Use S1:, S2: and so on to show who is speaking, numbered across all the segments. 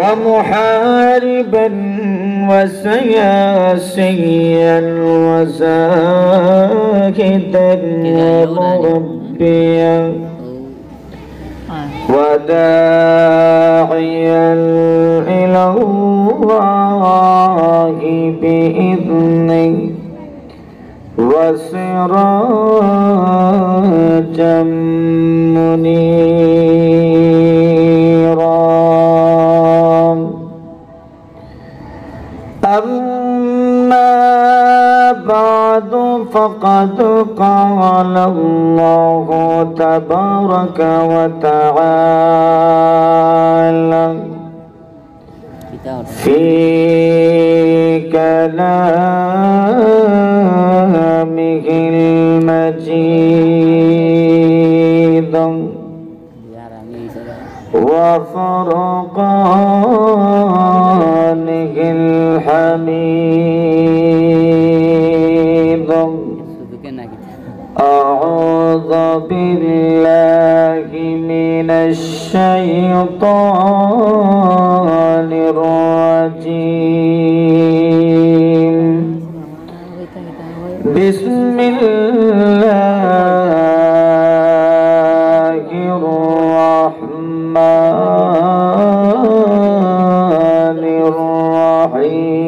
S1: ومحاربا وسياسيا وزاهدا ومربيا وداعيا إلى الله بإذنه وسراجا منيرا. أما بعد فقد قال الله تبارك وتعالى في كلامه المجيد وفرقانه الحميد. أعوذ بالله من الشيطان الرجيم. بسم الله الرحمن الرحيم.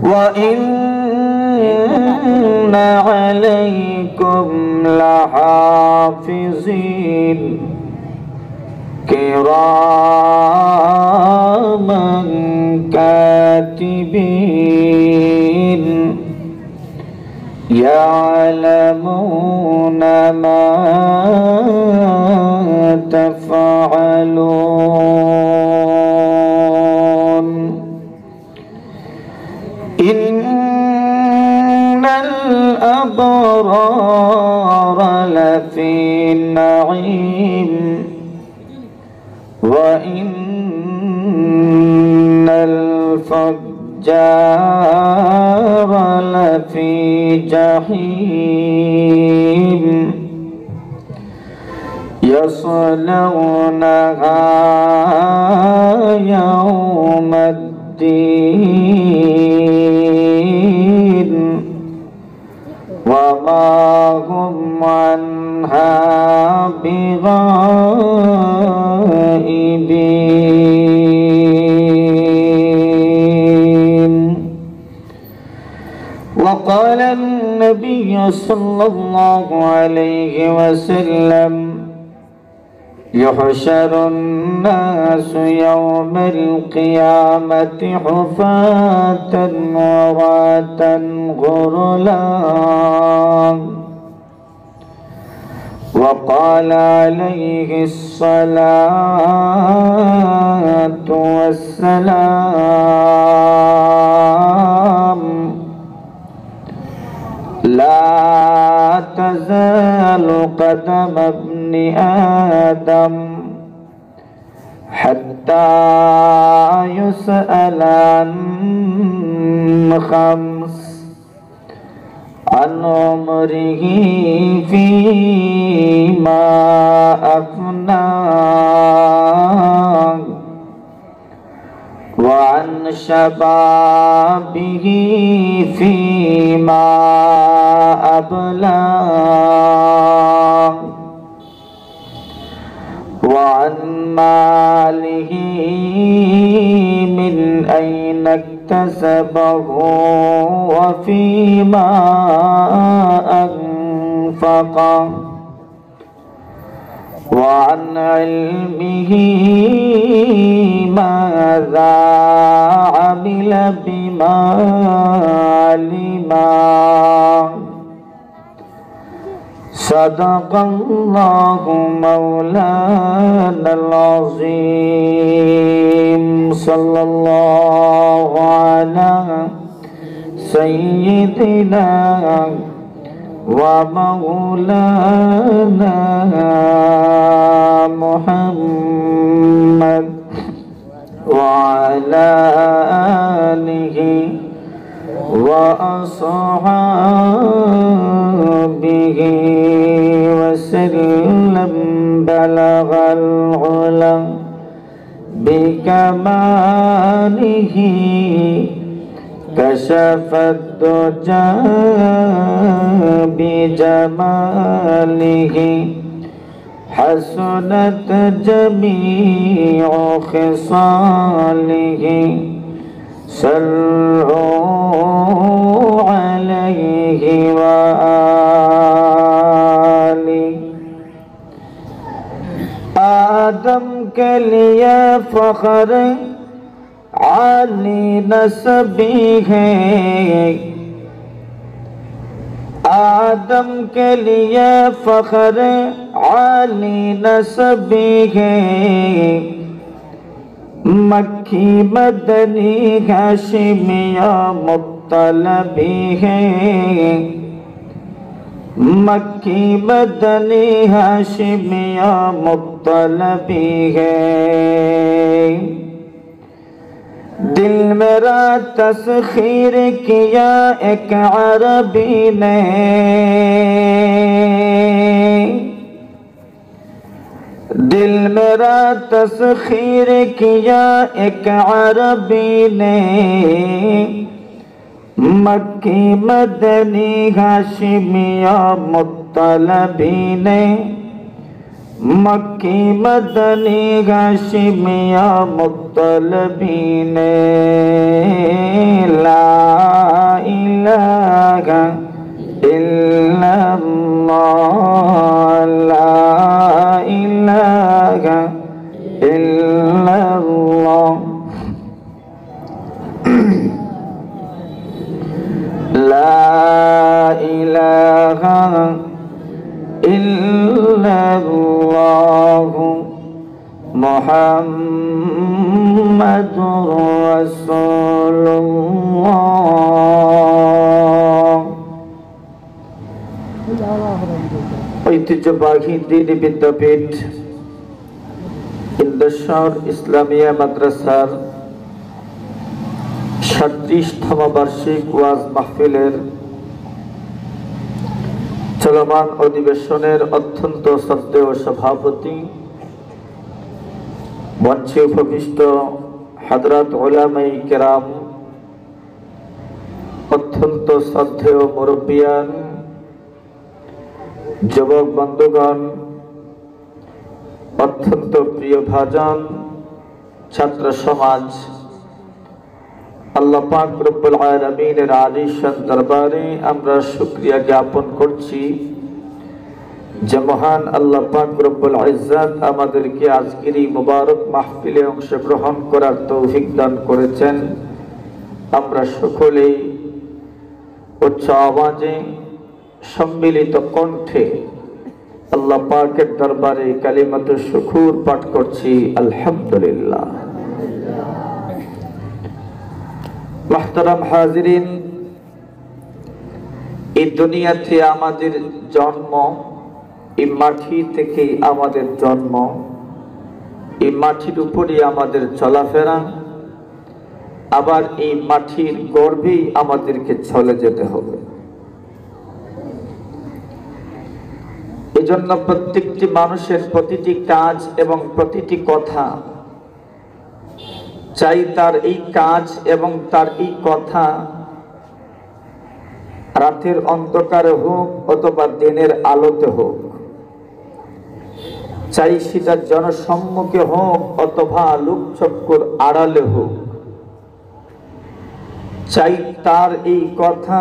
S1: وإن عليكم لحافظين كراما كاتبين يعلمون ما تفعلون. إن الأبرار لفي نعيم وإن الفجار لفي جحيم يصلونها يوم الدين وما هم عنها بغائبين. وقال النبي صلى الله عليه وسلم يحشر الناس يوم القيامة حفاة عراة غرلا. وقال عليه الصلاة والسلام لا تزال قدم ابن آدم حتى يسأل عن خمس: عن عمره فيما أفناه، وعن شبابه فيما أبلاه، وعن ماله من أين اكتسبه وفيما أنفقه، وعن علمه ماذا عمل بما علما. صدق الله مولانا العظيم. صلى الله على سيدنا ومولانا محمد وعلى آله وأصحابه وسلم بلغ العلا بكماله كشف الدجى بجماله حسنت جميع خصاله صلوا عليه وآله آدم کے لیے فخر عالی نسبی ہے آدم کے لیے فخر عالی نسبی ہے مکی مدنی ہاشمیہ مطلبی ہے مکی مدنی ہاشمیہ مطلبی ہے دل میرا تسخیر کیا ایک عربی نے دل میرا تسخیر کیا ایک عربی نے مکی مدنی ہاشمیہ مطلبی نے مکی مدنی ہاشمیہ مطلبی نے لا الہ الا اللہ لا الہ الا اللہ لا الہ الا اللہ محمد رسول اللہ ঐতিহ্যবাহী দ্বীনি বিদ্যাপীঠ ইন্দ্রশ্বর ইসলামিয়া মাদ্রাসার 37তম বার্ষিক ওয়াজ মাহফিলের চলমান অধিবেশনের অত্যন্ত শ্রদ্ধেয় সভাপতি মঞ্চে উপবিষ্ট হযরত উলামায়ে কেরাম অত্যন্ত শ্রদ্ধেয় মুরব্বিয়ান যুবক বন্ধুগণ অত্যন্ত প্রিয় ভাজন ছাত্র সমাজ আল্লাহ পাক রব্বুল আলামিনের আলিশান দরবারে আমরা শুকরিয়া জ্ঞাপন করছি যে মহান আল্লাহ পাক রব্বুল ইজ্জত আমাদেরকে আজকের এই মুবারক মাহফিলে অংশগ্রহণ করার তৌফিক দান করেছেন আমরা সকলেই উচ্চ আওয়াজে সম্মিলিত কণ্ঠে আল্লাহ পাকের দরবারে কালিমাতু শুকর পাঠ করছি আলহামদুলিল্লাহ মুহতারাম হাজিরিন এই দুনিয়াতে আমাদের জন্ম এই মাটি থেকে আমাদের জন্ম এই মাটির উপরই আমাদের চলাফেরা আবার এই মাটির গর্ভেই আমাদেরকে চলে যেতে হবে এজন্য প্রত্যেকটি মানুষের প্রতিটি কাজ এবং প্রতিটি কথা চাই তার এই কাজ এবং তার এই কথা রাতের অন্ধকারে হোক অথবা দিনের আলোতে হোক চাই সেটা জনসম্মুখে হোক অথবা লোকচক্ষুর আড়ালে হোক চাই তার এই কথা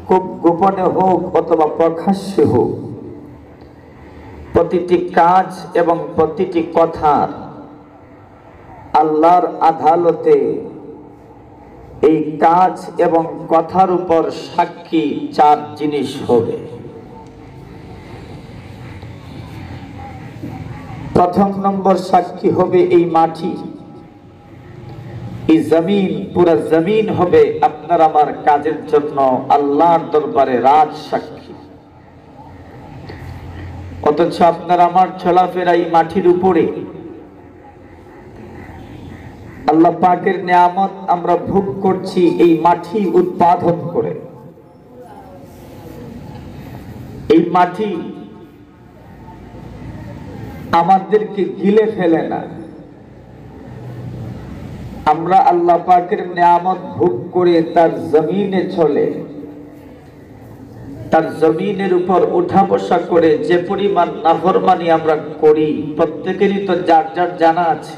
S1: খুব গোপনে হোক অথবা প্রকাশ্যে হোক প্রতিটি কাজ এবং প্রতিটি কথার আল্লাহর আদালতে এই কাজ এবং কথার উপর সাক্ষী চার জিনিস হবে প্রথম নম্বর সাক্ষী হবে এই মাটি এই জমিন পুরা জমিন হবে আপনার আমার কাজের জন্য আল্লাহর দরবারে রাজ সাক্ষী অথচ আপনার আমার চলাফেরা এই মাটির উপরে। আল্লাহ পাকের নিয়ামত আমরা ভোগ করছি এই মাটি উৎপাদন করে। এই মাটি আমাদেরকে গিলে ফেলে না। আমরা আল্লাহ পাকের নিয়ামত ভোগ করে তার জমিনে চলে, তার জমিনের উপর উঠা বসা করে যে পরিমাণ নাফরমানি আমরা করি প্রত্যেকেরই তো যার যার জানা আছে।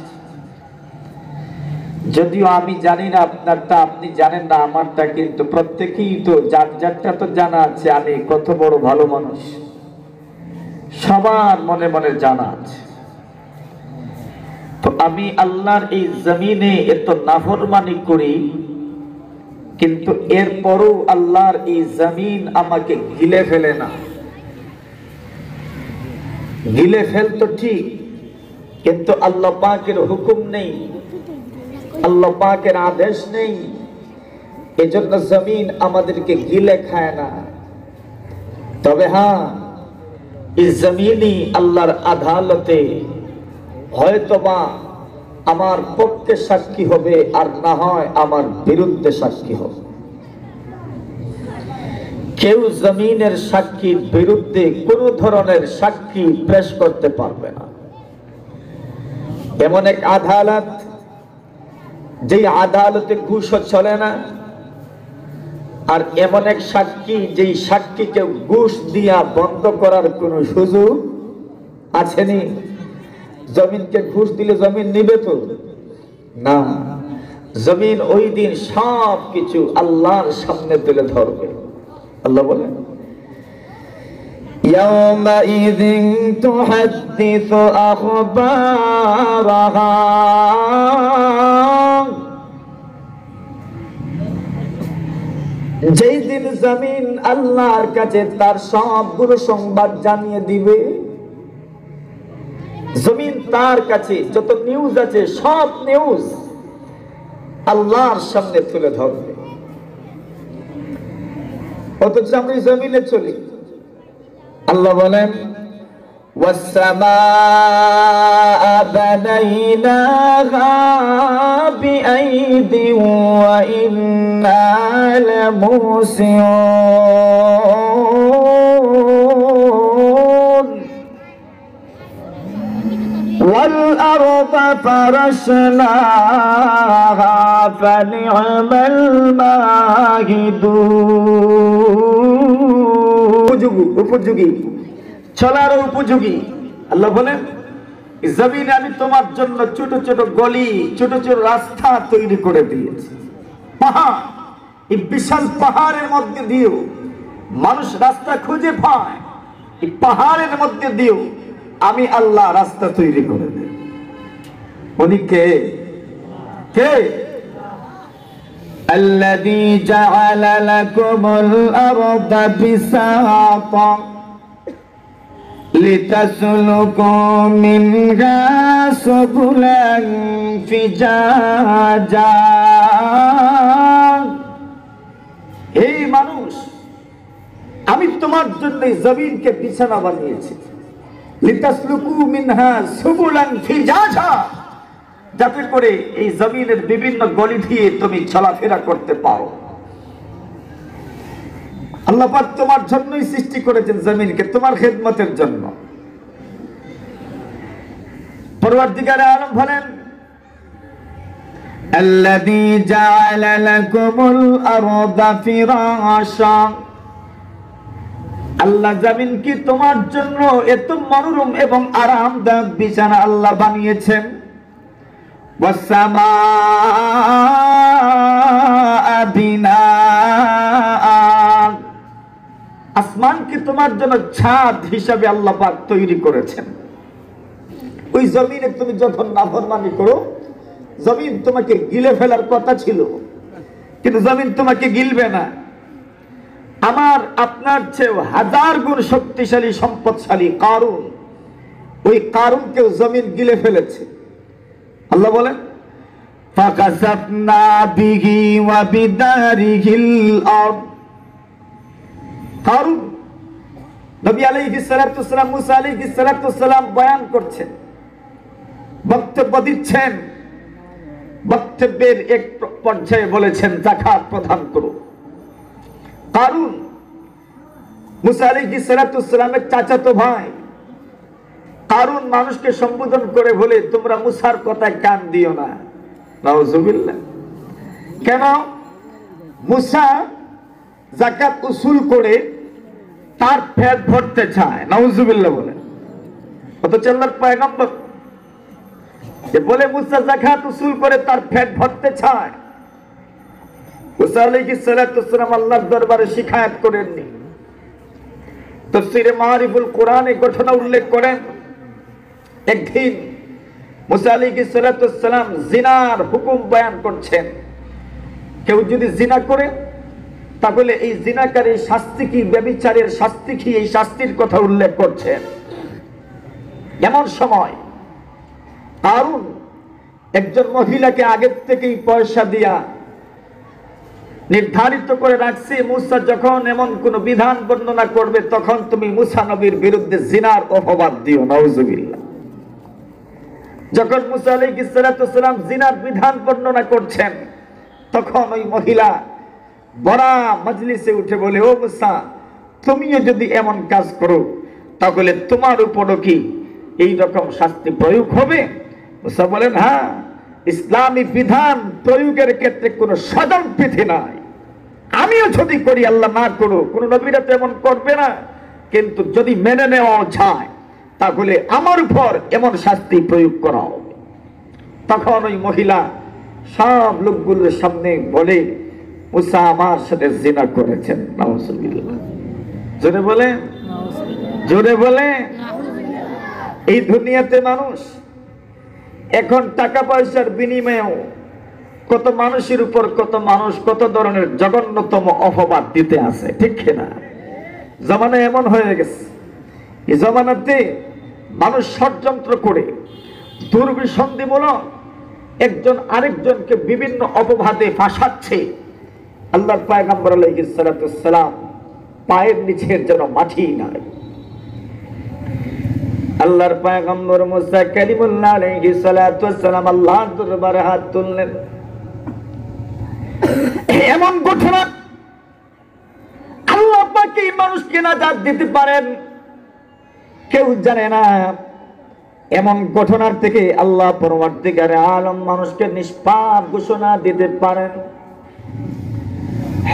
S1: যদিও আমি জানি না আপনারটা, আপনি জানেন না আমারটা, কিন্তু প্রত্যেকেই তো যার যারটা তো জানা আছে আমি কত বড় ভালো মানুষ, সবার মনে মনে জানা আছে। তো আমি আল্লাহর এই জমিনে এত নাফরমানি করি, কিন্তু এরপরও আল্লাহর এই জমিন আমাকে গিলে ফেলে না। গিলে ফেলতো ঠিক, কিন্তু আল্লাহ পাকের হুকুম নেই, আল্লাহ পাকের আদেশ নেই, এজন্য জমিন আমাদেরকে গিলে খায় না। তবে হ্যাঁ, এই জমিনই আল্লাহর আদালতে হয়তোবা আমার পক্ষে সাক্ষী হবে, আর না হয় আমার বিরুদ্ধে সাক্ষী হবে। কেউ জমিনের সাক্ষীর বিরুদ্ধে কোন ধরনের সাক্ষী পেশ করতে পারবে না। এমন এক আদালত, যেই আদালতে ঘুষও চলে না, আর এমন এক সাক্ষী যেই সাক্ষীকে ঘুষ দিয়া বন্ধ করার কোন সুযোগ আছেনি। জমিনকে ঘুষ দিলে জমিন নিবে তো না, জমিন ওই দিন সব কিছু আল্লাহর সামনে তুলে ধরবে। আল্লাহ বলেন, ইয়াউমাইযিন তুহাদ্দিসু আখবারাহা, যেই দিন জমিন আল্লাহর কাছে তার সবগুলো সংবাদ জানিয়ে দিবে। জমিন তার কাছে যত নিউজ আছে সব নিউজ আল্লাহর সামনে তুলে ধরবে। অথচ আমরা জমিনে চলি। আল্লাহ বলেন, ওয়াসসামাআ বানাইনাহা বিআইদিন ওয়া ইন্না লামুসিউন ওয়াল আরদা ফারাশনাহা ফানি'মাল মাহিদুন। উপযোগী, চলার উপযোগী। আল্লাহ বলেন, জমিনে আমি তোমার জন্য ছোট ছোট গলি, ছোট ছোট রাস্তা তৈরি করে দিয়েছি। পাহাড়, এই বিশাল পাহাড়ের মধ্যে দিও মানুষ রাস্তা খুঁজে পায়। এই পাহাড়ের মধ্যে দিও আমি আল্লাহ রাস্তা তৈরি করে দেব। উনি কে? কে? الذي جعل لكم الأرض بساطا لتسلكوا منها سبلا فجاجا। হে মানুষ, আমি তোমার জন্য জমিনকে বিছানা বানিয়েছি। লিতাসলুকু মিনহা সুবুলান ফিজাজা, যাতে করে এই জমিনের বিভিন্ন গলি দিয়ে তুমি চলাফেরা করতে পারো। আল্লাহ পাক তোমার জন্যই সৃষ্টি করেছেন জমিনকে, তোমার খেদমতের জন্য। পরওয়ারদিগার আলম বলেন, আল্লাযী জাআলা লাকুমুল আরদা ফিরাশা, আল্লাহ জমিনকে তোমার জন্য এত মনোরম এবং আরামদায়ক বিছানা আল্লাহ বানিয়েছেন। ওয়াসসামাআ বিনাআ, আসমানকে তোমার জন্য ছাদ হিসাবে আল্লাহ পাক তৈরি করেছেন। ওই জমিনে তুমি যখন নাফরমানি করো, জমিন তোমাকে গিলে ফেলার কথা ছিল, কিন্তু জমিন তোমাকে গিলবে না। আমার আপনার চেয়ে হাজার গুণ শক্তিশালী সম্পদশালী কারুন, ওই কারুনকেও জমিন গিলে ফেলেছে। আল্লাহ বলেন, ফাকাসাফনা বিহি ওয়া বিদারিহিল আরদ। কারুন নবী আলাইহিস সালাতু ওয়াসসালাম মুসা আলাইহিস সালাতু ওয়াসসালাম বয়ান করছেন, বক্তব্য দিচ্ছেন। বক্তব্যের এক পর্যায়ে বলেছেন যাকাত প্রদান করো। কারণ মুসা আলাইহিস সালাতু ওয়াসসালামের চাচাতো ভাই কারণ মানুষকে সম্বোধন করে বলে তোমরা মুসার কথায় কান দিও না। নাউজুবিল্লাহ। কেন? মুসা যাকাত উসুল করে তার পেট ভরতে চায়। নাউজুবিল্লাহ বলে। অথচ আল্লাহর পয়গম্বর যে বলে মুসা যাকাত উসুল করে তার পেট ভরতে চায়, মুসা আলাইহিস সালাতু ওয়াসসালাম আল্লাহর দরবারে শিকায়াত করেননি। তাফসীরে মারিফুল কোরআনে ঘটনা উল্লেখ করেন, একদিন মুসা আলাইহিস সালাতু ওয়াসসালাম জিনার হুকুম বয়ান করছেন। কেউ যদি জিনা করে তাহলে এই জিনাকারীর শাস্তি কি, ব্যভিচারের শাস্তি কি, এই শাস্তির কথা উল্লেখ করছেন। এমন সময় কারণ একজন মহিলাকে আগের থেকেই পয়সা দিয়া নির্ধারিত করে রাখছে, মুসা যখন এমন কোন বিধান বর্ণনা করবে তখন তুমি মুসা নবীর বিরুদ্ধে জিনার অপবাদ দিও। নাউজুবিল্লাহ। যখন মুসা আলাইহিস সালাতু ওয়াসসালাম জিনার বিধান বর্ণনা করছেন তখন ওই মহিলা বড়া মজলিসে উঠে বলে, ও মুসা, তুমিও যদি এমন কাজ করো তাহলে তোমার উপরও কি এই রকম শাস্তি প্রয়োগ হবে? মুসা বলেন, হ্যাঁ, ইসলামী বিধান প্রয়োগের ক্ষেত্রে কোনো সাধারণ বিধি নাই। আমিও যদি করি, আল্লাহ না করো, কোন নবীরা তো এমন করবে না, কিন্তু যদি মেনে নেওয়া যায় তাহলে আমার উপর এমন শাস্তি প্রয়োগ করা হবে। তখন ওই মহিলা সব লোকগুলোর সামনে বলে, মুসা আমার সাথে জিনা করেছেন। নাউজুবিল্লাহ। জোরে বলে, জোরে বলে। এই দুনিয়াতে মানুষ এখন টাকা পয়সার বিনিময়েও কত মানুষের উপর কত মানুষ কত ধরনের জঘন্যতম অপবাদ দিতে আছে, ঠিক কিনা? জামানা এমন হয়ে গেছে, এই জামানাতে মানুষ ষড়যন্ত্র করে দুর্বিসন্ধিমূলক একজন আরেকজনকে বিভিন্ন অপবাদে ফাঁসাচ্ছে। আল্লাহর পয়গম্বর আলাইহিস সালাতু ওয়াসসালাম পায়ের নিচের যেন মাটি নাই। আল্লাহর পয়গম্বর মুসা কালিমুল্লাহ আলাইহিস সালাতু ওয়াসসালাম আল্লাহর দরবারে হাত তুললেন। এমন ঘটনা আল্লাহ পাক এই মানুষকে নাজাত দিতে পারেন কেউ জানে না। এমন ঘটনার থেকে আল্লাহ পরবর্তীকালে আলম মানুষকে নিষ্পাপ ঘোষণা দিতে পারেন।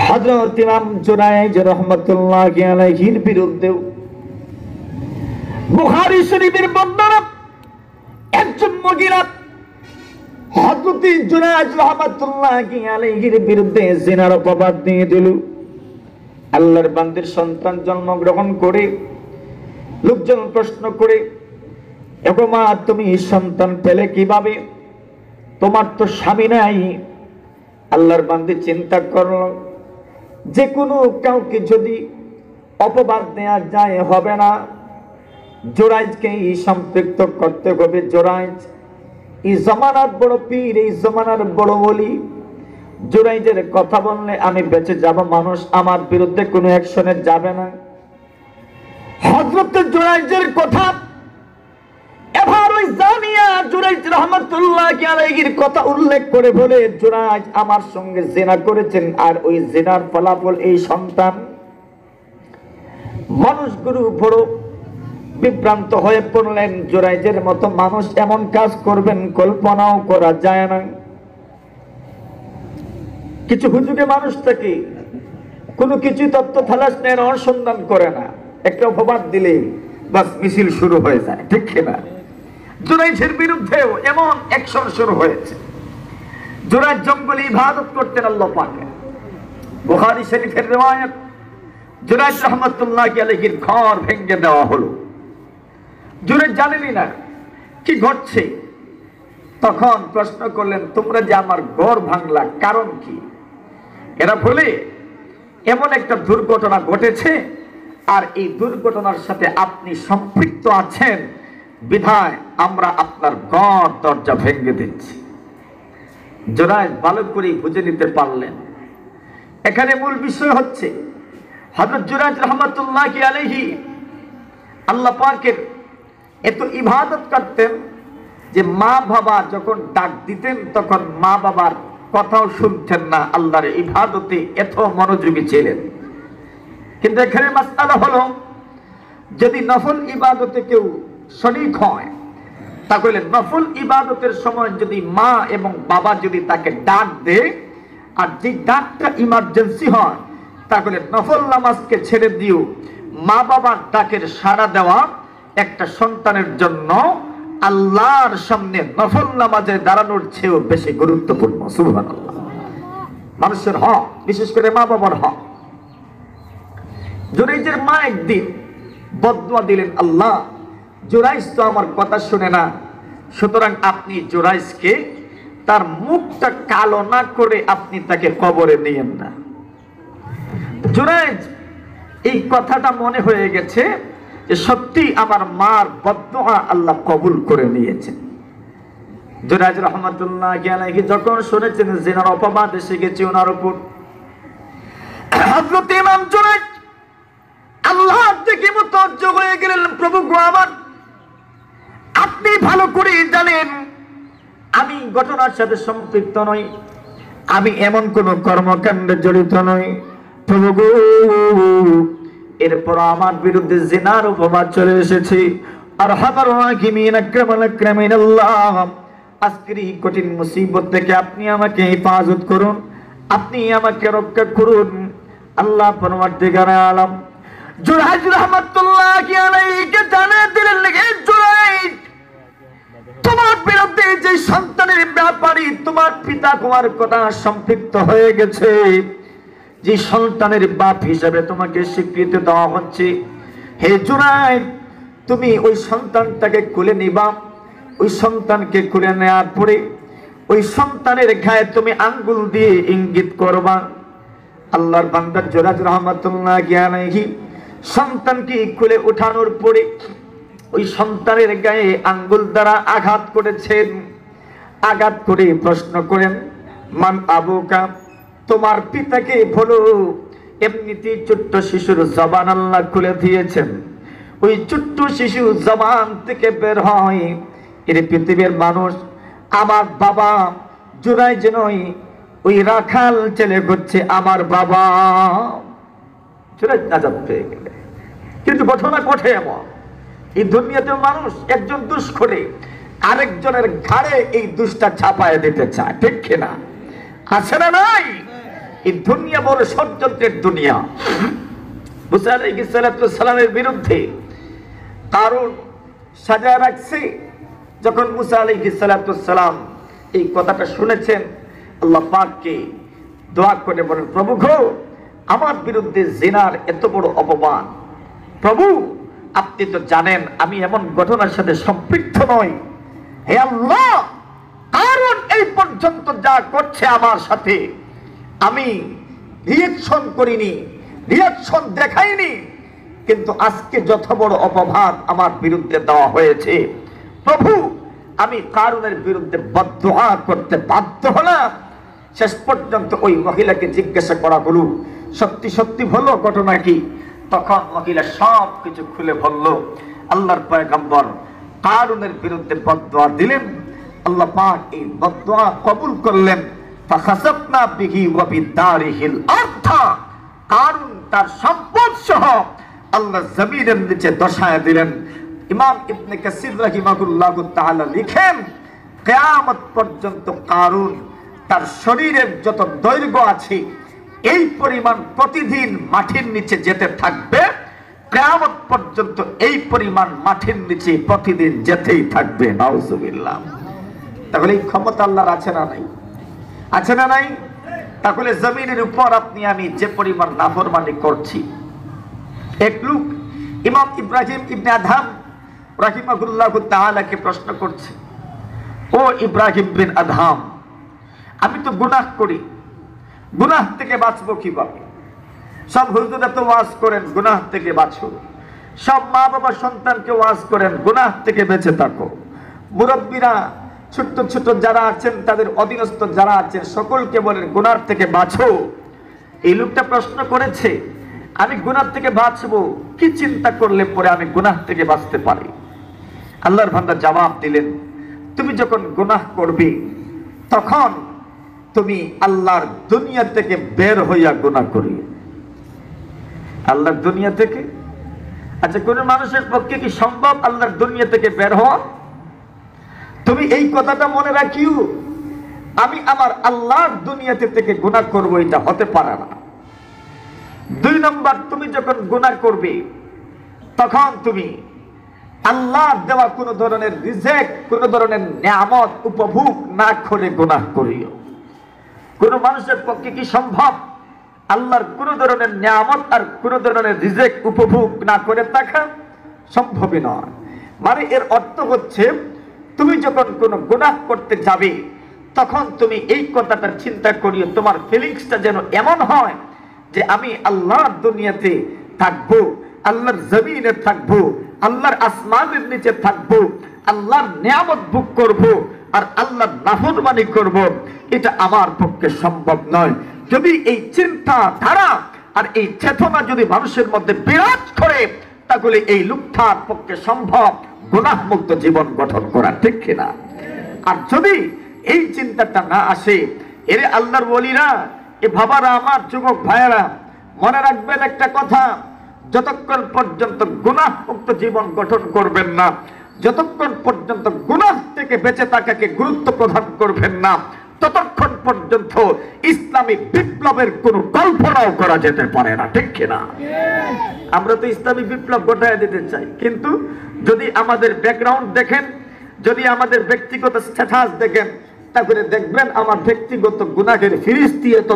S1: হযরত ইমাম জুনাইদ রাহমাতুল্লাহি আলাইহির বিরুদ্ধে বুখারী শরীফের বর্ণনা, একজন মহিলা হযরত জুনাইদ রাহমাতুল্লাহি আলাইহির বিরুদ্ধে জিনার অপবাদ দিয়ে দিল। আল্লাহর বান্দির সন্তান জন্মগ্রহণ করে লোকজন প্রশ্ন করে, এগো মা, তুমি সন্তান পেলে কিভাবে? তোমার তো স্বামী নাই। আল্লাহর বান্দি চিন্তা করল, যে কোনো কাউকে যদি অপবাদ দেয়া যায় হবে না, জুরাইজকে সম্পৃক্ত করতে হবে। জুরাইজ এই জমানার বড় পীর, এই জমানার বড় ওলি। জুরাইজের কথা বললে আমি বেঁচে যাব, মানুষ আমার বিরুদ্ধে কোনো অ্যাকশনে যাবে না। হযরত জুরাইজের কথা এবার ওই জামিয়া জুরাইজ রাহমাতুল্লাহি আলাইহির কথা উল্লেখ করে বলে, জুরাইজ আমার সঙ্গে জিনা করেছেন আর ওই জিনার ফলাফল এই সন্তান। মানুষগুলো বড় বিভ্রান্ত হয়ে পড়লেন। জুরাইজের মতো মানুষ এমন কাজ করবেন কল্পনাও করা যায় না। কিছু হুজুগে মানুষ থাকে কোনো কিছু তথ্য তালাশ নেয়, অনুসন্ধান করে না, একটা অপবাদ দিলে বাস মিছিল শুরু হয়ে যায়, ঠিক কিনা? জুরাইজের বিরুদ্ধেও এমন অ্যাকশন শুরু হয়েছে। জুরাইজ জঙ্গলে ইবাদত করতেন আল্লাহ পাকে। বুখারী শরীফের riwayat, জুরাইজ রাহমাতুল্লাহি আলাইহির ঘর ভেঙে দেওয়া হলো। জুরাইজ জানেনই না কি ঘটছে। তখন প্রশ্ন করলেন, তোমরা যে আমার ঘর ভাঙলা, কারণ কি? এরা বলে, এমন একটা দুর্ঘটনা ঘটেছে আর এই দুর্ঘটনার সাথে আপনি সম্পৃক্ত আছেন, বিধায় আমরা আপনার ঘর দরজা ভেঙে দিচ্ছি। জুরাইজ ভালো করে বুঝে নিতে পারলেন। এখানে মূল বিষয় হচ্ছে হযরত জুরাইজ রাহমাতুল্লাহি আলাইহি আল্লাহ পাকের এত ইবাদত করতেন যে মা বাবা যখন ডাক দিতেন তখন মা বাবার কথাও শুনতেন না, আল্লাহর ইবাদতে এত মনোযোগী ছিলেন। কিন্তু এখানে মাসআলা হলো, যদি নফল ইবাদতে কেউ শরীক হয়, তাহলে নফল ইবাদতের সময় যদি মা এবং বাবা যদি তাকে ডাক দেয়, আর যে ডাকটা ইমার্জেন্সি হয়, তাহলে নফল নামাজকে ছেড়ে দিও মা বাবার ডাকের সাড়া দেওয়া একটা সন্তানের জন্য আল্লাহর সামনে নফল নামাজে দাঁড়ানোর চেয়েও বেশি গুরুত্বপূর্ণ। সুবহানাল্লাহ। মানুষের হক, বিশেষ করে মা বাবার হক। জুরাইজের মা একদিন বদদুয়া দিলেন, আল্লাহ জুরাইজ তো আমার কথা শুনে না, সুতরাং আপনি জুরাইজকে তার মুখটা কালো না করে আপনি তাকে কবরে নিয়েন না। জুরাইজ এই কথাটা মনে হয়ে গেছে যে সত্যি আমার মার বদদুয়া আল্লাহ কবুল করে নিয়েছেন। জুরাইজ রাহমাতুল্লাহ আলাইহি যখন শুনেছেন জিনার অপবাদ এসে গেছে ওনার উপর, হযরত ইমাম জুরাইজ আল্লাহর দিকে মুতাওয়াজ্জিহ হয়ে গেলেন, প্রভু গো আমার, আপনি ভালো করে জানেন আমি ঘটনার সাথে সম্পৃক্ত নই, আমি এমন কোন কর্মকাণ্ডে জড়িত নই। প্রভু গো, এরপর আমার বিরুদ্ধে জিনার অপবাদ চলে এসেছে। আরহামার রাহিমিন আকরামাল আকরামিন আল্লাহ, আজকের এই কঠিন মুসিবত থেকে আপনি আমাকে হেফাজত করুন, আপনি আমাকে রক্ষা করুন। আল্লাহ পরওয়ারদিগার আলম জুরাইজ রাহমাতুল্লাহি আলাইহি জানিয়ে দিলেন, জুরাইজ তোমার বিরুদ্ধে যে সন্তানের ব্যাপারে তোমার পিতা তোমার কথা সম্পৃক্ত হয়ে গেছে, যে সন্তানের বাপ হিসেবে তোমাকে স্বীকৃতি দেওয়া হচ্ছে, হে জুরাইজ তুমি ওই সন্তানটাকে কোলে নিবা। ওই সন্তানকে কোলে নেওয়ার পরে ওই সন্তানের গায়ে তুমি আঙ্গুল দিয়ে ইঙ্গিত করবা। আল্লাহর বান্দা জুরাইজ রাহমাতুল্লাহি আলাইহি সন্তানকে কোলে উঠানোর পরে ওই সন্তানের গায়ে আঙ্গুল দ্বারা আঘাত করেছেন। আঘাত করে প্রশ্ন করেন, মান আবুকা, তোমার পিতাকে বলো। এমনিতেই ছোট্ট শিশুর জবান আল্লাহ খুলে দিয়েছেন, ওই ছোট্ট শিশু জবান থেকে বের হয়, এর পৃথিবীর মানুষ আমার বাবা জুরাইজ নয়, ওই রাখাল ছেলে হচ্ছে আমার বাবা। জুরাইজ নাজাত পেয়ে গেলে। কিন্তু ঘটনা ঘটে এমন, এই দুনিয়াতে মানুষ একজন দোষ করে আরেকজনের ঘাড়ে এই দোষটা চাপায় দিতে চায়, ঠিক কিনা? আছে না নাই? এই দুনিয়া বড় ষড়যন্ত্রের দুনিয়া। মুসা আলাইহিস সালামের বিরুদ্ধে কারণ সাজায় রাখছে। যখন মুসা আলাইহিস সালাম এই কথাটা শুনেছেন, আল্লাহ পাককে দোয়া করে বলেন, প্রভু গো, আমার বিরুদ্ধে জিনার এত বড় অপমান, প্রভু আপনি তো জানেন আমি এমন ঘটনার সাথে সম্পৃক্ত নই। হে আল্লাহ, কারণ এই পর্যন্ত যা করছে আমার সাথে আমি রিঅ্যাকশন করিনি, রিঅ্যাকশন দেখাইনি, কিন্তু আজকে যত বড় অপবাদ আমার বিরুদ্ধে দেওয়া হয়েছে, প্রভু আমি কারণের বিরুদ্ধে বদদুআ করতে বাধ্য হলাম। শেষ পর্যন্ত ওই মহিলাকে জিজ্ঞাসা করা হলো, সত্যি সত্যি হলো ঘটনা কি? তখন মহিলা সব কিছু খুলে বলল। আল্লাহর পয়গম্বর কারুনের বিরুদ্ধে বদদুয়া দিলেন, আল্লাহ পাক এই বদদুয়া কবুল করলেন। ফাখাসাফনা বিহি ওয়া বিদারিহিল আরদ, কারুন তার সম্পদ সহ আল্লাহ জমিনের নিচে দশায় দিলেন। ইমাম ইবনে কাসির রাহিমাহুল্লাহু তাআলা লিখেন, কিয়ামত পর্যন্ত কারুন তার শরীরের যত দৈর্ঘ্য আছে এই পরিমাণ প্রতিদিন মাটির নিচে যেতে থাকবে, কিয়ামত পর্যন্ত এই পরিমাণ মাটির নিচে প্রতিদিন যেতেই থাকবে। নাউজুবিল্লাহ। তাহলে এই ক্ষমতা আল্লাহর আছে না নাই? আছে না নাই? তাহলে জমিনের উপর আপনি আমি যে পরিমাণ নাফরমানি করছি। এক লোক ইমাম ইব্রাহিম ইবনে আদহাম রাহিমাহুল্লাহু তাআলাকে প্রশ্ন করছে, ও ইব্রাহিম বিন আদহাম, আমি তো গুনাহ করি, গুনাহ থেকে বাঁচবো কিভাবে? সব হুজুরা তো ওয়াজ করেন গুনাহ থেকে বাঁচো, সব মা বাবা সন্তানকে ওয়াজ করেন গুনাহ থেকে বেঁচে থাকো, মুরব্বীরা ছোট্ট ছোট যারা আছেন তাদের অধীনস্থ যারা আছেন সকলকে বলেন গুনাহ থেকে বাঁচো। এই লোকটা প্রশ্ন করেছে, আমি গুনাহ থেকে বাঁচবো, কি চিন্তা করলে পরে আমি গুনাহ থেকে বাঁচতে পারি? আল্লাহর বান্দা জবাব দিলেন, তুমি যখন গুনাহ করবে তখন তুমি আল্লাহর দুনিয়া থেকে বের হইয়া গুনাহ করি। আল্লাহর দুনিয়া থেকে? আচ্ছা, কোন মানুষের পক্ষে কি সম্ভব আল্লাহর দুনিয়া থেকে বের হওয়া? তুমি এই কথাটা মনে রাখিও, আমি আমার আল্লাহর দুনিয়াতে থেকে গুনাহ করব, এটা হতে পারে না। 2 নম্বর, তুমি যখন গুনাহ করবে তখন তুমি আল্লাহ দেওয়া কোন ধরনের রিজিক, কোন ধরনের নিয়ামত উপভোগ না করে গুনাহ করিও। কোন মানুষের পক্ষে কি সম্ভব আল্লাহর কোন ধরনের নিয়ামত আর কোন ধরনের রিজিক উপভোগ না করে থাকা? সম্ভবই নয়। মানে এর অর্থ হচ্ছে, তুমি যখন কোনো গুনাহ করতে যাবে তখন তুমি এই কথাটা চিন্তা করিও, তোমার ফিলিংসটা যেন এমন হয় যে আমি আল্লাহর দুনিয়াতে থাকবো, আল্লাহর জমিনে থাকবো, আল্লাহর আসমানের নিচে থাকবো, আল্লাহর নিয়ামত ভোগ করবো আর আল্লাহর নাফরমানি করব। এটা আমার পক্ষে সম্ভব নয়। যদি এই চিন্তা ধারা আর এই চেতনা যদি মানুষের মধ্যে বিরাজ করে, তাহলে এই লোকটার পক্ষে সম্ভব গুনাহ মুক্ত জীবন গঠন করা, ঠিক কিনা? আর যদি এই চিন্তাটা না আসে, এরে আল্লাহর ওলিরা, এ বাবারা, আমার যুবক ভাইয়েরা, মনে রাখবেন একটা কথা, যতক্ষণ পর্যন্ত গুনাহ মুক্ত জীবন গঠন করবেন না, যতক্ষণ পর্যন্ত গুনাহ থেকে বেঁচে থাকাকে গুরুত্ব প্রদান করবেন না, ততক্ষণ পর্যন্ত ইসলামী বিপ্লবের কোন কল্পনাও করা যেতে পারে না, ঠিক কিনা? আমরা তো ইসলামী বিপ্লব ঘটায় দিতে চাই, কিন্তু যদি আমাদের ব্যাকগ্রাউন্ড দেখেন, যদি আমাদের ব্যক্তিগত স্ট্যাটাস দেখেন, তারপরে দেখবেন আমার ব্যক্তিগত গুনাহের ফিরিস্তি এত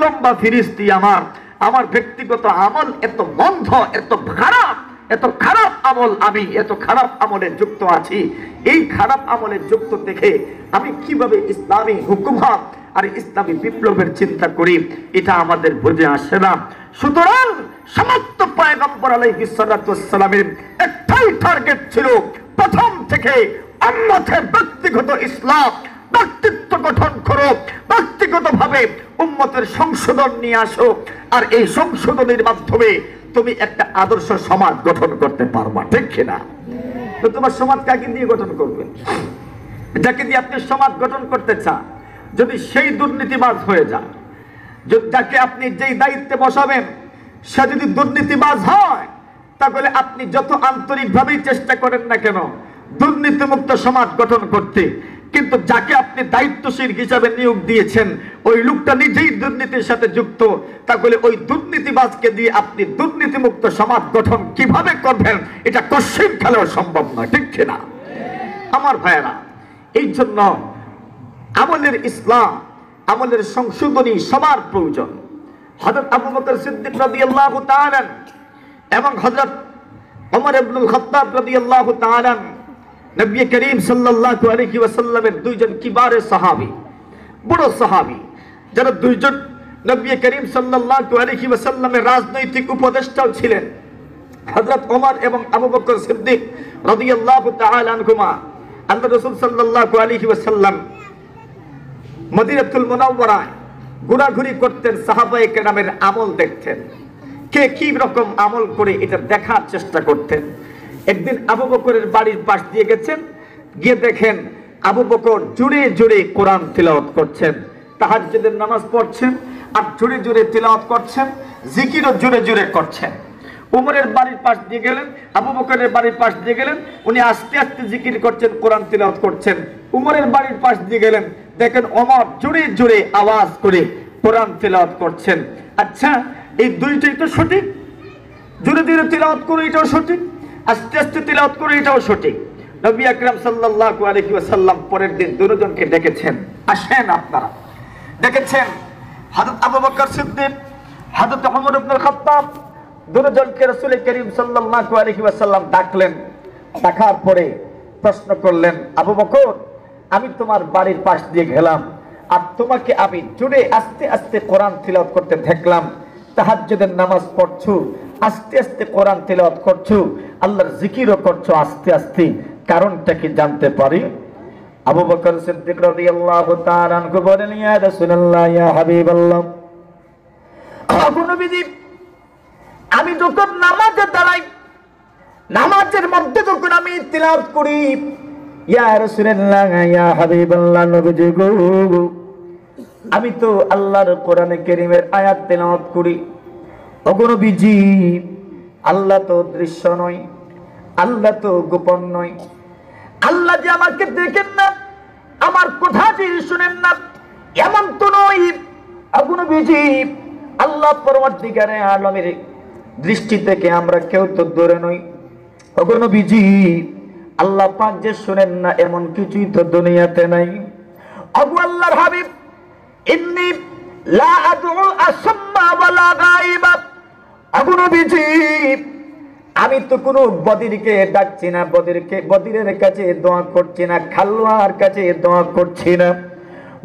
S1: লম্বা ফিরিস্তি, আমার ব্যক্তিগত আমল এত বন্ধ, এত খারাপ আমল, আমি এত খারাপ আমলে যুক্ত আছি। এই খারাপ আমলে যুক্ত দেখে আমি কিভাবে ইসলামী হুকুমত আর ইসলামী বিপ্লবের চিন্তা করি, এটা আমাদের বুঝে আসে না। সুতরাং সমস্ত পয়গম্বর আলাইহিস সালাতু ওয়াস সালামের একটাই টার্গেট ছিল, প্রথম থেকে উম্মতের ব্যক্তিগত ইসলাম, ব্যক্তিত্ব গঠন করো, ব্যক্তিগতভাবে উম্মতের সংশোধন নিয়ে আসো, আর এই সংশোধনের মাধ্যমে তুমি একটা আদর্শ সমাজ গঠন করতে পারবা, ঠিক কিনা? তো তোমার সমাজ কাকে দিয়ে গঠন করবে? যাকে দিয়ে আপনি সমাজ গঠন করতে চান, যদি সেই দুর্নীতিবাজ হয়ে যায়, যাকে আপনি যেই দায়িত্বে বসাবেন সে যদি দুর্নীতিবাজ হয়, তাহলে আপনি যত আন্তরিকভাবেই চেষ্টা করেন না কেন দুর্নীতিমুক্ত সমাজ গঠন করতে, কিন্তু যাকে আপনি দায়িত্বশীল হিসাবে নিয়োগ দিয়েছেন ওই লোকটা নিজেই দুর্নীতির সাথে যুক্ত, তাহলে ওই দুর্নীতিবাজকে দিয়ে আপনি দুর্নীতিমুক্ত সমাজ গঠন কিভাবে করবেন? এটা কঠিন খেলেও সম্ভব নয়, ঠিক কিনা? আমার ভাইয়েরা, এই জন্য আমলের ইসলাম, আমলের সংশোধনী সবার প্রয়োজন। হযরত আবু বকর সিদ্দিক রাদিয়াল্লাহু তাআলা এবং হযরত ওমর ইবনুল খাত্তাব রাদিয়াল্লাহু তাআলা নবী করিম সাল্লাল্লাহু আলাইহি ওয়াসাল্লামের দুইজন কিবারে সাহাবী, বড় সাহাবী, যারা দুইজন নবী করিম সাল্লাল্লাহু আলাইহি ওয়াসাল্লামের রাজনৈতিক উপদেষ্টাও ছিলেন, হযরত ওমর এবং আবু বকর সিদ্দিক রাদিয়াল্লাহু তাআলা আনহুমা। আল্লাহ রাসূল সাল্লাল্লাহু আলাইহি ওয়াসাল্লাম মদিনাতুল মুনাওয়ারায় ঘোরাঘুরি করতেন, সাহাবায়ে কেরামের আমল দেখতেন, কে কি রকম আমল করে এটা দেখার চেষ্টা করতেন। একদিন আবু বকরের বাড়ির পাশ দিয়ে গেছেন, গিয়ে দেখেন আবু বকর জোরে জোরে কোরআন তিলাওয়াত করছেন, তাহাজ্জুদের নামাজ পড়ছেন আর জোরে জোরে তিলাওয়াত করছেন, জিকিরও জোরে জোরে করছেন। উমরের বাড়ির পাশ দিয়ে গেলেন, আবু বকরের বাড়ির পাশ দিয়ে গেলেন, উনি আস্তে আস্তে জিকির করছেন, কোরআন তিলাওয়াত করছেন। উমরের বাড়ির পাশ দিয়ে গেলেন, দেখেন ওমর জোরে জোরে আওয়াজ করে কোরআন তিলাওয়াত করছেন। আচ্ছা, এই দুইটাই তো সঠিক, জোরে জোরে তিলাওয়াত করে এটাও সঠিক, আস্তে আস্তে তিলাওয়াত করে এটাও সঠিক। নবী আকরাম সাল্লাল্লাহু আলাইহি ওয়াসাল্লাম পরের দিন দুজনকে ডেকেছেন, আসেন আপনারা। ডেকেছেন হযরত আবু বকর সিদ্দিক, হযরত ওমর ইবনুল খাত্তাব, দুজনকে রাসূল করিম সাল্লাল্লাহু আলাইহি ওয়াসাল্লাম ডাকলেন। ডাকার পরে প্রশ্ন করলেন, আবু বকর, আমি তোমার বাড়ির পাশ দিয়ে গেলাম আর তোমাকে আমি জোরে আস্তে আস্তে কোরআন তিলাওয়াত করতে দেখলাম, তাহাজ্জুদের নামাজ পড়ছো, আস্তে আস্তে কোরআন তিলাওয়াত করছো, আল্লাহর জিকিরও করছো আস্তে আস্তে, কারণটা কি জানতে পারি? আবু বকর সিদ্দিক রাদিয়াল্লাহু তাআলা আনহু বলেন, ইয়া রাসূলুল্লাহ, ইয়া হাবিবাল্লাহ, আপনি নবীজি
S2: আমি যখন নামাজে দাঁড়াই, নামাজের মধ্যে যখন আমি তিলাওয়াত করি, ইয়া রাসূলুল্লাহ ইয়া হাবিবাল্লাহ নবীজি গো, আমি তো আল্লাহর কোরআনে কারীমের আয়াত তেলাওয়াত করি। ওগো নবীজি, আল্লাহ তো দৃশ্য নয়, আল্লাহ তো গোপন নয়, আল্লাহ যে আমাকে দেখেন না, আমার কথা যে শুনেন না, এমন তো নয়। ওগো নবীজি, আল্লাহ পরওয়ারদিগারে আলমের দৃষ্টি থেকে আমরা কেউ তো দূরে নই। ওগো নবীজি, আল্লাহ পাক যে শুনেন না এমন কিছুই তো দুনিয়াতে নাই। ওগো আল্লাহর হাবিব, ইন্নী লা আদউ আসাম্মা ওয়ালা গায়বা। ওগো নবীজি, আমি তো কোনো বদিরকে ডাকছি না, বদিরের কাছে দোয়া করছি না, খালওয়ার কাছে দোয়া করছি না,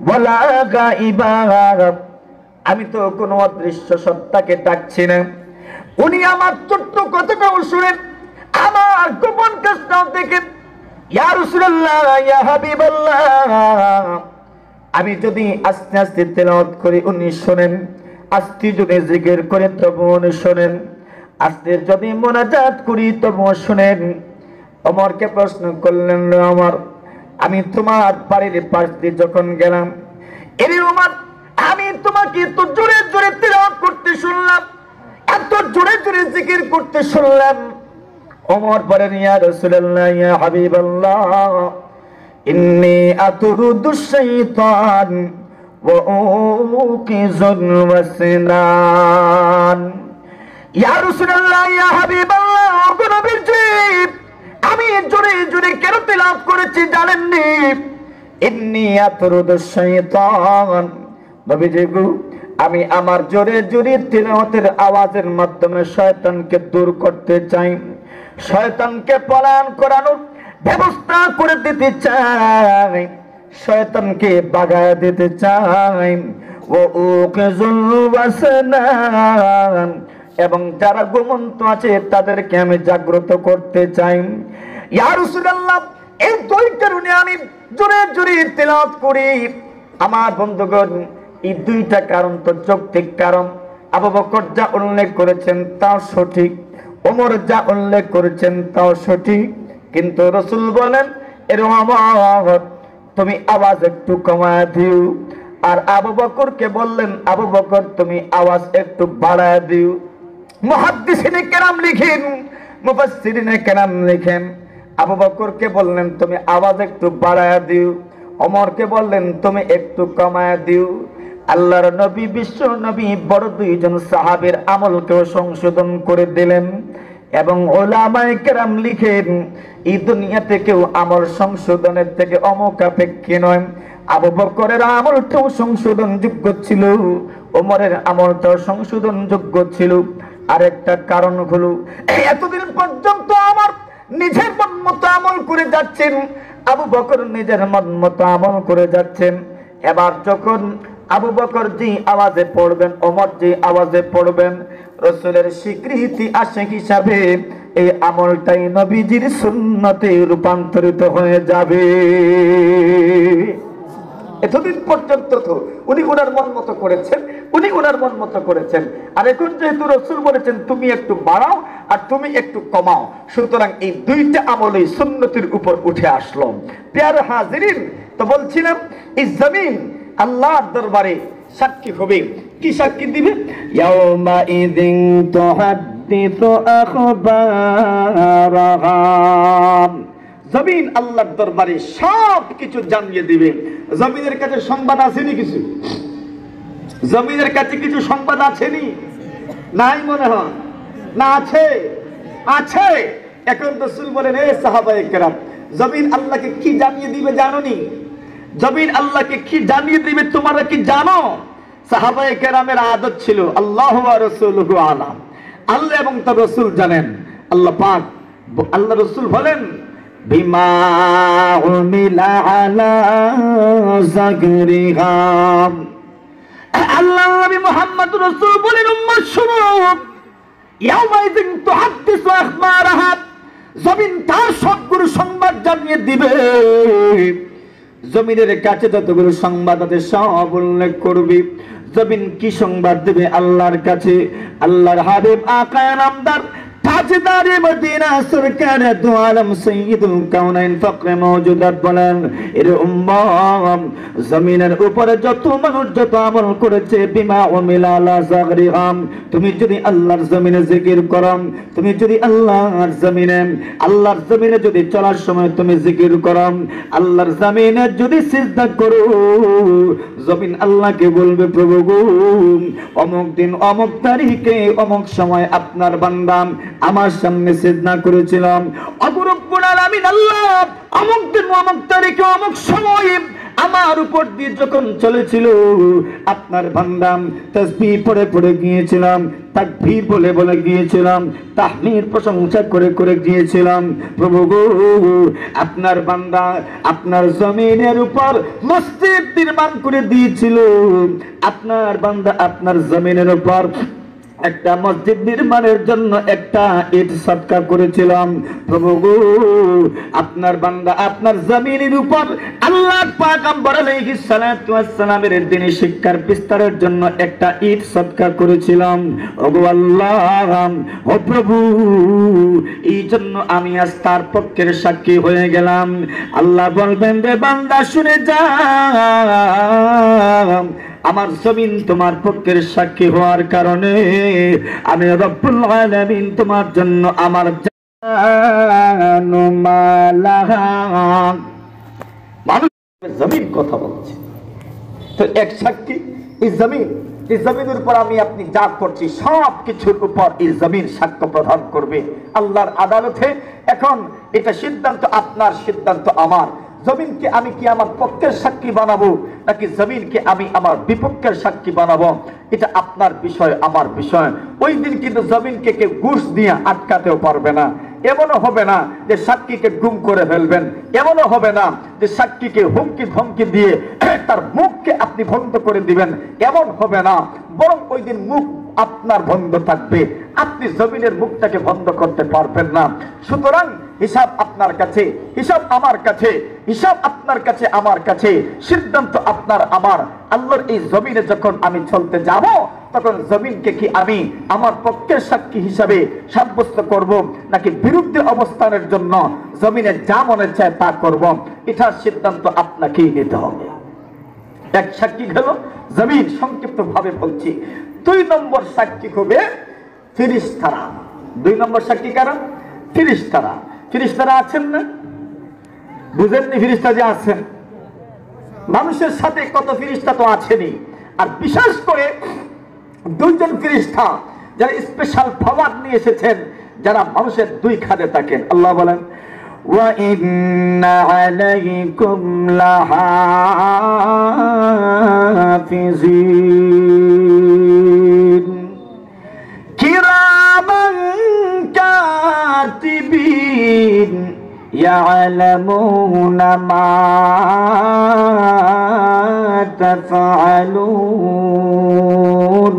S2: ওয়ালা গায়বা, আমি তো কোনো অদৃশ্য সত্তাকে ডাকছি না। উনি আমার ছোট্ট কথাটাও শুনেন, আমার গোপন কাজটাও দেখেন। ইয়া রাসূলুল্লাহ ইয়া হাবিবাল্লাহ, আমি যদি আস্তে আস্তে তেলাওয়াত করি উনি শোনেন, আস্তে যদি জিকির করি তবুও উনি শোনেন, আস্তে যদি মোনাজাত করি তবুও শোনেন। ওমরকে প্রশ্ন করলেন, ওমর, আমি তোমার বাড়ির পাশ দিয়ে যখন গেলাম, এরে ওমর, আমি তোমাকে এত জোরে জোরে তেলাওয়াত করতে শুনলাম, এত জোরে জোরে জিকির করতে শুনলাম। ওমর বলেন, ইয়া রাসূলুল্লাহ ইয়া হাবিবাল্লাহ, ইন্নী আতুরুদুশ শাইতান ওয়া উকিজুল ওয়াসনান। ইয়া রাসূলুল্লাহ ইয়া হাবিবাল্লাহ, ওগো নবীজি, আমি জোরে জোরে কেন তেলাওয়াত করেছি জানেননি? ইন্নী আতুরুদুশ শাইতান, নবীজি গো, আমি আমার জোরে জোরে তিলাওয়াতের আওয়াজের মাধ্যমে শয়তানকে দূর করতে চাই, শয়তানকে পলায়ন করানোর ব্যবস্থা করে দিতে চাই, শয়তানকে বাগায় দিতে চাই। ও উকিজুল ওয়াসনান, এবং যারা ঘুমন্ত আছে তাদেরকে আমি জাগ্রত করতে চাই। ইয়া রাসূলুল্লাহ, এই দুই কারণে আমি জোরে জোরে তিলাওয়াত করি। আমার বন্ধুগণ, এই দুইটা কারণ তো যৌক্তিক কারণ। আবু বকর যা উল্লেখ করেছেন তাও সঠিক, ওমর যা উল্লেখ করেছেন তাও সঠিক, কিন্তু রাসূল বলেন, এর ওমর, তুমি আওয়াজ একটু কমায় দিও। আর আবু বকরকে বললেন, আবু বকর, তুমি আওয়াজ একটু বাড়ায় দিও। মুহাদ্দিসিনে কেরাম লিখেন, মুফাসসিরিনে কেরাম লিখেন, আবু বকরকে বললেন তুমি আওয়াজ একটু বাড়ায় দিও, ওমরকে বললেন তুমি একটু কমায় দিও। আল্লাহর নবী, বিশ্ব নবী, বড় দুইজন সাহাবীর আমলকেও সংশোধন করে দিলেন। এবং উলামায়ে কেরাম লিখেন, এই দুনিয়াতে কেউ আমল সংশোধনের থেকে অমুখাপেক্ষী নয়। আবু বকরের আমলটাও সংশোধনযোগ্য ছিল, ওমরের আমলটাও সংশোধনযোগ্য ছিল। আরেকটা কারণ হলো, এতদিন পর্যন্ত আমার নিজের মন মতো আমল করে যাচ্ছেন, আবু বকর নিজের মন মতো আমল করে যাচ্ছেন। এবার যখন আবু বকর যে আওয়াজে পড়বেন, ওমর যে আওয়াজে পড়বেন, রাসূলের স্বীকৃতি আসে হিসাবে এই আমলটাই নবীজির সুন্নতে রূপান্তরিত হয়ে যাবে। এতদিন পর্যন্ত তো উনি ওনার মন মতো করেছেন, উনি ওনার মন মতো করেছেন, আর এখন যেহেতু রাসূল বলেছেন তুমি একটু বাড়াও আর তুমি একটু কমাও, সুতরাং এই দুইটা আমলই সুন্নতির উপর উঠে আসলো। প্রিয় হাজিরিন, তো বলছিলাম এই জমিন আল্লাহর দরবারে সাক্ষী হবে। কি সাক্ষী দিবে? ইয়াউমা ইযিন তুহাদ্দিসু আখবারাহা, জমিন আল্লাহর দরবারে সব কিছু জানিয়ে দিবে। জমিনের কাছে সংবাদ আসেনি কিছু? জমিনের কাছে কিছু সংবাদ আসেনি? নাই মনে হয় না? আছে, আছে। এখন রাসূল বলেন, হে সাহাবায়ে কেরাম, জমিন আল্লাহকে কি জানিয়ে দিবে জানোনি? জমিন আল্লাহকে কি জানিয়ে দিবে তোমরা কি জানো? সাহাবায়ে কেরামের আদত ছিল আল্লাহু ওয়া রাসূলুহু আলাম, আল্লাহ এবং তার রাসূল জানেন। আল্লাহ পাক, আল্লাহ রাসূল বলেন, বিমা উমিলা আলা যাকরিহা, আল্লাহ নবী মুহাম্মদ রাসূল বলেন, উম্মত শুনো, ইয়াউমা ইযিন তুহাদ্দিসু আখবারাহা, জমিন তার সবগুলো সংবাদ জানিয়ে দিবে। জমিনের কাছে যতগুলো সংবাদ আছে সব উল্লেখ করবি। জমিন কি সংবাদ দেবে আল্লাহর কাছে? আল্লাহর হাবিব আকায়ে নামদার তাজদারে মদিনা সরকার দু আলম সাইয়্যিদুল কাউনাইন ফকরে মওজুদাত বলেন, এর উম্মত জমিনের উপরে যত মানুষ যত আমল করেছে বিমা উমিলা লা যাগরিহাম, তুমি যদি আল্লাহর জমিনে জিকির করো, তুমি যদি আল্লাহর জমিনে যদি চলার সময় তুমি জিকির করো, আল্লাহর জমিনে যদি সিজদা করো, জমিন আল্লাহকে বলবে প্রভু গো অমুক দিন অমুক তারিখে অমুক সময় আপনার বান্দা আমার সামনে সিজদা করেছিলাম, রব্বুল আলামিন আল্লাহ অমুক দিন অমুক তারিখে অমুক সময় আমার উপর দিয়ে যখন চলেছিল আপনার বান্দা তাসবিহ পড়ে পড়ে গিয়েছিলাম, তাকবীর বলে বলে গিয়েছিলাম, তাহমিদ প্রশংসা করে করে গিয়েছিলাম, প্রভু গো আপনার বান্দা আপনার জমিনের উপর মসজিদ নির্মাণ করে দিয়েছিল, আপনার বান্দা আপনার জমিনের উপর একটা মসজিদ নির্মাণের জন্য একটা ইট সদকা করেছিলাম, প্রভু গো আপনার বান্দা আপনার জমিনের উপর আল্লাহ পয়গম্বর আলাইহিস সালাতু ওয়াস সালামের দ্বীনি শিক্ষার বিস্তারের জন্য একটা ইট সদকা করেছিলাম, ওগো আল্লাহ ও প্রভু এই জন্য আমি আজ তার পক্ষের সাক্ষী হয়ে গেলাম। আল্লাহ বলবেন রে বান্দা শুনে যা, আমার জমিন তোমার পক্ষের সাক্ষী হওয়ার কারণে আমি রব্বুল আলামিন তোমার জন্য আমার মানুষের জমিন কথা বলছে। তো এক সাক্ষী এই জমিনের উপর আমি আপনি যা করছি সব কিছুর উপর এই জমিন সাক্ষ্য প্রদান করবে আল্লাহর আদালতে। এখন এটা সিদ্ধান্ত আপনার, সিদ্ধান্ত আমার। জমিনকে আমি কি আমার পক্ষের সাক্ষী বানাবো নাকি জমিনকে আমি আমার বিপক্ষের সাক্ষী বানাবো, এটা আপনার বিষয় আমার বিষয়। ওই দিন কিন্তু জমিনকে কেউ ঘুষ দিয়ে আটকাতেও পারবে না। এমনও হবে না যে সাক্ষীকে গুম করে ফেলবেন, এমনও হবে না যে সাক্ষীকে হুমকি ধমকি দিয়ে তার মুখকে আপনি বন্ধ করে দিবেন, এমন হবে না। বরং ওই দিন মুখ আপনার বন্ধ থাকবে, আপনি জমিনের মুখটাকে বন্ধ করতে পারবেন না। সুতরাং হিসাব আপনার কাছে, হিসাব আমার কাছে, হিসাব আপনার কাছে আমার কাছে, সিদ্ধান্ত আপনার আমার। আল্লাহর এই জমিনে যখন আমি চলতে যাব তখন জমিনকে কি আমি আমার পক্ষের সাক্ষী হিসাবে সাব্যস্ত করব নাকি বিরুদ্ধে অবস্থানের জন্য জমিনে যা মনে চায় তা করব, এটার সিদ্ধান্ত আপনাকেই নিতে হবে। এক সাক্ষী গেল জমিন, সংক্ষিপ্ত ভাবে বলছি। 2 নম্বর সাক্ষী হবে ফেরেশতারা। 2 নম্বর সাক্ষী কারা? ফেরেশতারা। ফেরেশতারা আছেন না? বুঝেননি? ফেরেশতা যে আছেন, মানুষের সাথে কত ফেরেশতা তো আছেনই। আর বিশেষ করে 2 জন ফেরেশতা যারা স্পেশাল পাওয়ার নিয়ে এসেছেন, যারা মানুষের 2 খাদে থাকেন। আল্লাহ বলেন ওয়া ইন্না আলাইকুম লাহাফিজিন কিরামান কাতিবিন ইয়ালামুনা মা তাফআলুন।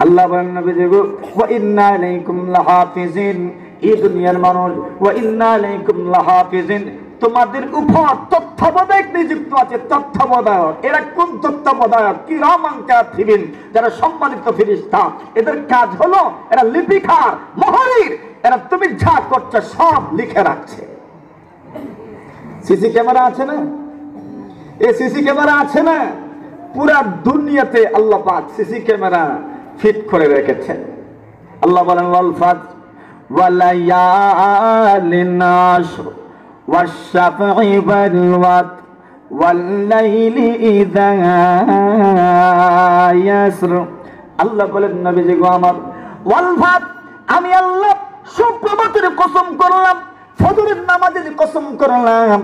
S2: আল্লাহ বলেন নবীজি গো ওয়া ইন্না আলাইকুম লাহাফিজিন, এই দুনিয়ার মানুষ, ওয়া ইন্না আলাইকুম লাহাফিজিন, তোমাদের উপর তত্ত্বাবধায়ক নিযুক্ত আছে। তত্ত্বাবধায়ক, এরা কোন তত্ত্বাবধায়ক? কিরামান কাতিবিন, যারা সম্মানিত ফেরেশতা। এদের কাজ হলো এরা লিপিকার, মোহরির, এরা তুমি যা করছো সব লিখে রাখছে। সিসি ক্যামেরা আছে না? এই সিসি ক্যামেরা আছে না? পুরা দুনিয়াতে আল্লাহ পাক সিসি ক্যামেরা ফিট করে রেখেছেন। আল্লাহ বলেন ওয়াল ফাজর ওয়ালায়ালিন আশর ওয়াশ-শাফঈ ওয়াল ওয়াতর ওয়াল-লাইলি ইযা ইয়াসর। আল্লাহ বলেন নবীজি গো আমার ওয়াল ফাজর, আমি আল্লাহ সুপ্রভাতের কসম করলাম, ফজরের নামাজের কসম করলাম,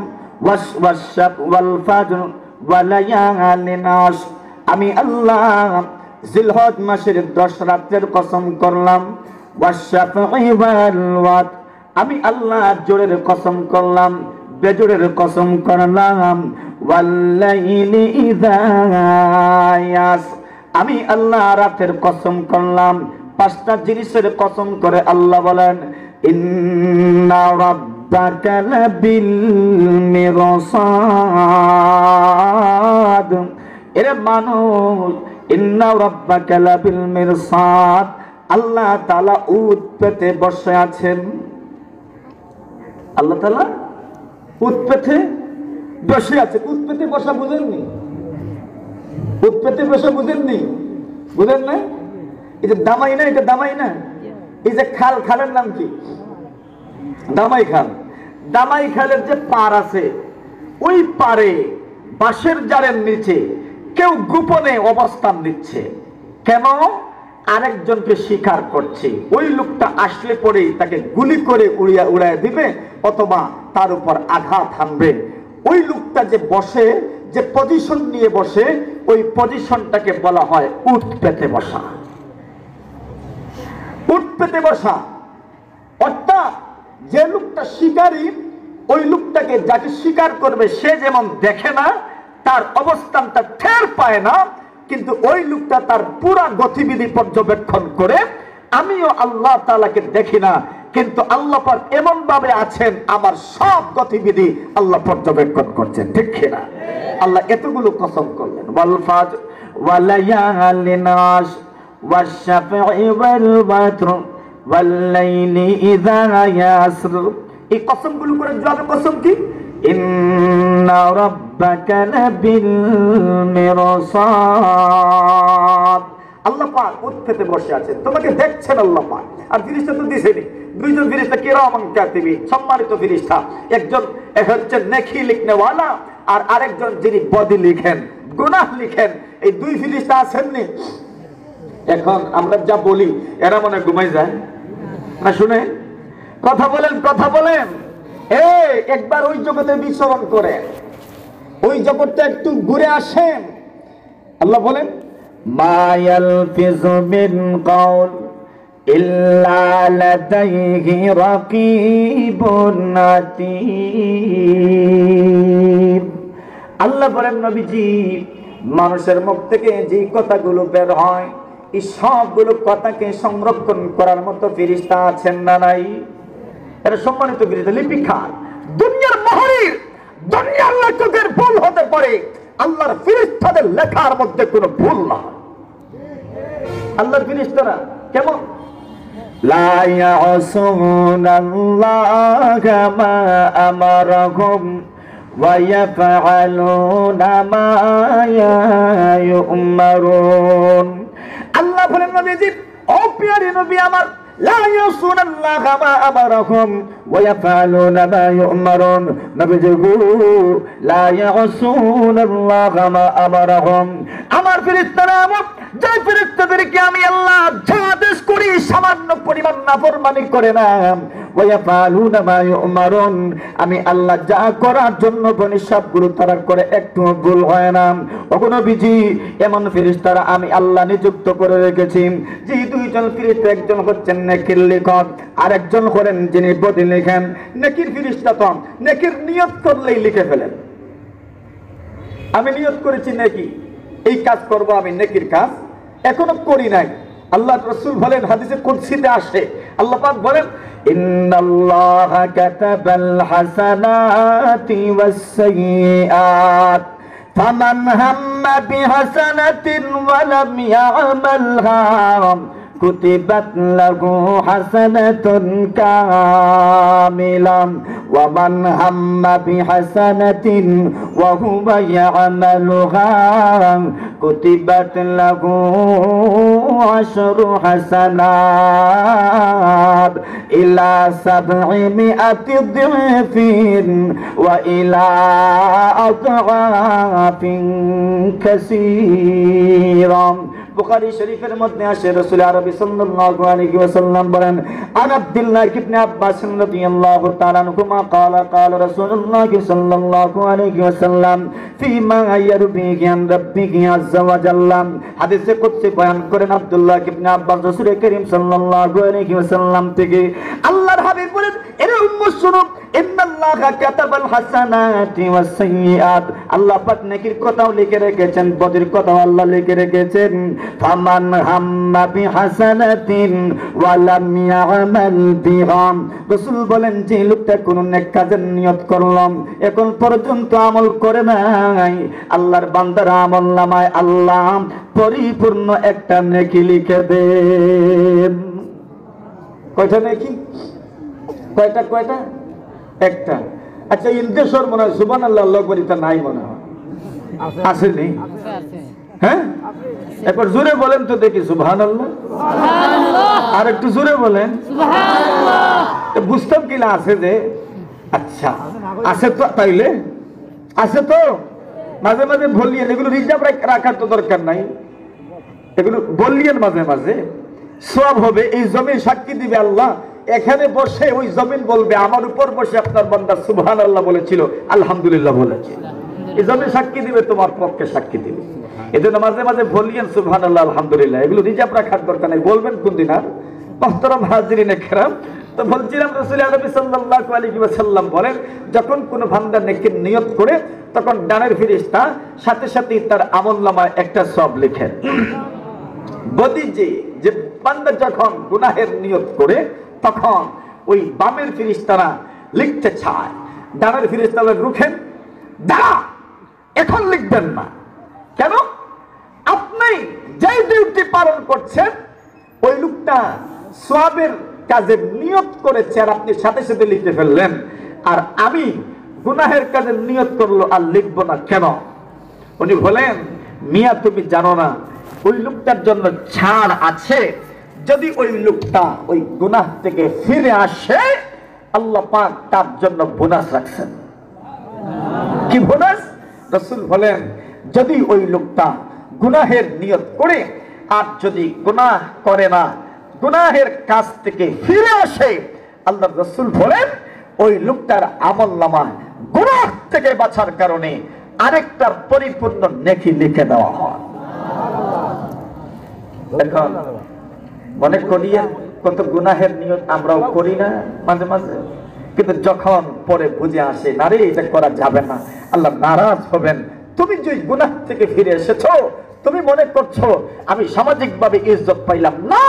S2: ওয়াশ-শাফঈ ওয়াল ফাজর ওয়ালায়ালিন আশর, আমি আল্লাহ জিলহজ মাসের 10 রাতের কসম করলাম, ওয়াশ-শাফঈ ওয়াল ওয়াতর, আমি আল্লাহ জোরের কসম করলাম, বেজোরের কসম করলাম, ওয়াল-লাইলি ইযা ইয়াসর, আমি আল্লাহ রাতের কসম করলাম। 5টা জিনিসের কসম করে আল্লাহ বলেন ইন্না রাব্বাকা লাবিল মিরসাদ। এরে মানুষ, ইন্না রাব্বাকা লাবিল মিরসাদ, আল্লাহ তাআলা উট পেতে বসে আছেন। আল্লাহ তাআলা উট পেতে বসে আছে। উট পেতে বসা বুঝেননি? উট পেতে বসা বুঝেননি? বুঝেন না? এই যে দামাই না, এটা দামাই না, এই যে খাল, খালের নাম কি? দামাই খাল। দামাই খালের যে পার আছে, ওই পারে বাঁশের জারের নিচে কেউ গোপনে অবস্থান দিচ্ছে। কেন? আরেকজনকে শিকার করছে। ওই লোকটা আসলে পরেই তাকে গুলি করে উড়ায় দিবে অথবা তার উপর আঘাত হানবে। ওই লোকটা যে বসে, যে পজিশন নিয়ে বসে, ওই পজিশনটাকে বলা হয় উট পেতে বসা। উট পেতে বসা অর্থাৎ যে লোকটা শিকারী, ওই লোকটাকে যাকে শিকার করবে সে যেমন দেখে না, তার অবস্থানটা টের পায় না, কিন্তু ওই লোকটা তার পুরা গতিবিধি পর্যবেক্ষণ করে। আমিও আল্লাহ তাআলাকে দেখি না, কিন্তু আল্লাহ পাক এমন ভাবে আছেন, আমার সব গতিবিধি আল্লাহ পর্যবেক্ষণ করছেন। ঠিক কিনা? আল্লাহ এতগুলো কসম করলেন, ওয়াল ফাজর ওয়া লায়ালিন আশ ওয়াশ শাফঈ ওয়াল ওয়াতর ওয়াল লাইলি ইযা ইয়াসর। এই কসমগুলো করে জবাবে কসম কি? ইন্না রাব্বাকা লাবিল মিরসাদ। আল্লাহ পাক উট পেতে বসে আছেন, তোমাকে দেখছেন আল্লাহ পাক। আর ফেরেশতা তো দিছেনই, দুইজন ফেরেশতা কিরামান কাতিবিন, সম্মানিত ফেরেশতা। একজন হচ্ছেন নেকি লিখনেওয়ালা, আর আরেকজন যিনি বদি লিখেন, গুনাহ লিখেন। এই দুই ফেরেশতা আছেননি। এখন আমরা যা বলি এরা মনে ঘুমাই যায় না, শুনে কথা বলেন, কথা বলেন। একবার ওই জগতে বিচরণ করে, ওই জগৎটা একটু ঘুরে আসেন। আল্লাহ বলেন, মা ইয়ালফিযু মিন কাউল ইল্লা লাদাইহি রাকীবুন আতীদ। আল্লাহ বলেন, নবীজি, মানুষের মুখ থেকে যে কথাগুলো বের হয়, এই সবগুলো কথাকে সংরক্ষণ করার মতো ফেরেশতা আছেন না নাই? এটা সম্মানিত ফেরেশতা, লিপিকার, দুনিয়ার মহরীর, দুনিয়ার লেখকের ভুল হতে পারে, আল্লাহর ফেরেশতাদের লেখার মধ্যে কোনো ভুল না। আল্লাহর ফেরেশতারা কেমন? লা ইয়াসুনাল্লাহা মা আমারাহুম ওয়া ইয়াফআলুনা মা ইউমারুন। আল্লাহ বলেন, নবীজি, ও প্রিয় নবী আমার, লা ইয়াসুনাল্লাহা মা আমারাহুম ওয়া ইয়াফআলুনা মা ইউমারুন। নবীজি গো, লা ইয়াসুনাল্লাহা মা আমারাহুম, আমার ফেরেশতারা যে ফেরেশতাদেরকে আমি আল্লাহ যা আদেশ করি সামান্য পরিমাণ নাফরমানি করে না। ওয়া ইয়াফআলুনা মা ইউমারুন, আমি আল্লাহ যা করার জন্য বলি সবগুলো তারা করে, একটু ভুল হয় না। ওগো নবীজি, এমন ফেরেশতারা আমি আল্লাহ নিযুক্ত করে রেখেছি, যে দুইজন ফেরেশতা, একজন হচ্ছেন নেকির লেখক, আর একজন করেন যিনি বদি লেখেন। নেকির ফেরেশতা তো নেকির নিয়ত করলেই লিখে ফেলেন। আমি নিয়ত করেছি নেকি, এই কাজ করব, আমি নেকির কাজ এখনো করি নাই। আল্লাহ রাসূল বলেন, হাদিসে কুদসিতে আসে, আল্লাহ পাক বলেন, ইন্নাল্লাহা কাতাবাল হাসানাতি ওয়াস সাইয়্যাত ফামান হাম্মা বিহাসানাতিন ওয়া লাম ইয়া'মালহা কুতিবাত লাহু হাসানাতুন কামিলাম ওয়া মান হাম্মা বিহাসানাতিন ওয়া হুয়া ইয়া'মালুহা কুতিবাত লাহু আশরু হাসানাত ইলা 700 দিফিন ওয়া ইলা আদআফিন কাসীরাম। বুখারী শরীফের মধ্যে আসে, রাসূল আরবি সাল্লাল্লাহু আলাইহি ওয়াসাল্লাম বলেন, আন আব্দুল্লাহ ইবনে আব্বাস রাদিয়াল্লাহু তাআলা আনহুমা ক্বালা ক্বালা রাসূলুল্লাহ সাল্লাল্লাহু আলাইহি ওয়াসাল্লাম ফীমা ইয়ারবিহি আন রাব্বিহি আযজা ওয়া জাল্লা। হাদিসে কুদসি বয়ান করেন আব্দুল্লাহ ইবনে আব্বাস, রাসূল করিম সাল্লাল্লাহু আলাইহি ওয়াসাল্লাম থেকে, আল্লাহর হাবিব বলেন, এরে উম্মত শুনো, শোনো, ইন্নাল্লাহা কাতাবাল হাসানাতি ওয়াস সাইয়্যাত, আল্লাহ পাক নেকির কথাও লিখে রেখেছেন, বদির কথাও আল্লাহ লিখে রেখেছেন। ফামান হাম্মা বিহাসানাতিন ওয়া লাম ইয়ামাল বিহা, রাসূল বলেন যে লোকটা কোন নেক কাজের নিয়ত করলাম, এখন পর্যন্ত আমল করে নাই, আল্লাহর বান্দার আমলনামায় আল্লাহ পরিপূর্ণ একটা নেকি লিখে দেন। কয়টা নেকি? কয়টা কয়টা? একটা। আচ্ছা, ইন্দেশ্বর মনে হয় সুবহানাল্লাহ আল্লাহু আকবার এটা নাই মনে হয়, আছে নেই? হ্যাঁ, একবার জোরে বলেন তো দেখি সুবহানাল্লাহ। আর একটু জোরে বলেন সুবহানাল্লাহ। বুঝতাম কি না আছে যে? আচ্ছা আছে তো, তাইলে আছে তো। মাঝে মাঝে বলিয়েন, এগুলো রিজার্ভ রাখার তো দরকার নাই, এগুলো বলিয়েন মাঝে মাঝে, সব হবে। এই জমিন সাক্ষী দিবে আল্লাহ, এখানে বসে ওই জমিন বলবে আমার উপর বসে আপনার বান্দা সুবহানাল্লাহ বলেছিল, আলহামদুলিল্লাহ বলেছিল। এই জমিন সাক্ষী দিবে, তোমার পক্ষে সাক্ষী দিবে। এজন্য মাঝে মাঝে বলিয়েন সুবহানাল্লাহ আলহামদুলিল্লাহ, এগুলো রিজার্ভ রাখার দরকার নাই, বলবেন কোন দিন। আর মুহতারাম হাজিরিন কেরাম, তো বলছিলাম রাসূল আরবি সাল্লাল্লাহু আলাইহি ওয়াসাল্লাম বলেন, যখন কোন বান্দা নেকির নিয়ত করে তখন ডানের ফেরেশতা সাথে সাথে তার আমলনামায় একটা সওয়াব লিখেন। বদি যে বান্দা যখন গুনাহের নিয়ত করে তখন ওই বামের ফেরেশতারা লিখতে চায়, ডানের ফেরেশতারা রুখেন, দাঁড়া এখন লিখবেন না। কেন? আপনি যে ডিউটি পালন করছেন ওই লোকটা সওয়াবের কাজের নিয়ত করেছে আর আপনি সাথে সাথে লিখতে ফেললেন, আর আমি গুনাহের কাজের নিয়ত করলো আর লিখবো না কেন? উনি বলেন, মিয়া তুমি জানো না ওই লোকটার জন্য ছাড় আছে, যদি ওই লোকটা ওই গুনাহ থেকে ফিরে আসে আল্লাহ পাক তার জন্য বোনাস রাখছেন। কি বোনাস? রাসূল বলেন, যদি ওই লোকটা গুনাহের নিয়ত করে আর যদি গুনাহ করে না, গুনাহের কাজ থেকে ফিরে আসে, আল্লাহ রাসূল বলেন ওই লোকটার আমলনামা গুনাহ থেকে বাঁচার কারণে আরেকটা পরিপূর্ণ নেকি লিখে দেওয়া হয়। এখন মনে করিয়ে কত গুনাহের নিয়ত আমরাও করি না মাঝে মাঝে, কিন্তু যখন পরে বুঝে আসে না রে এটা করা যাবে না, আল্লাহ নারাজ হবেন। তুমি যে গুনাহ থেকে ফিরে এসেছো, তুমি মনে করছো আমি সামাজিকভাবে ইজ্জত পাইলাম না,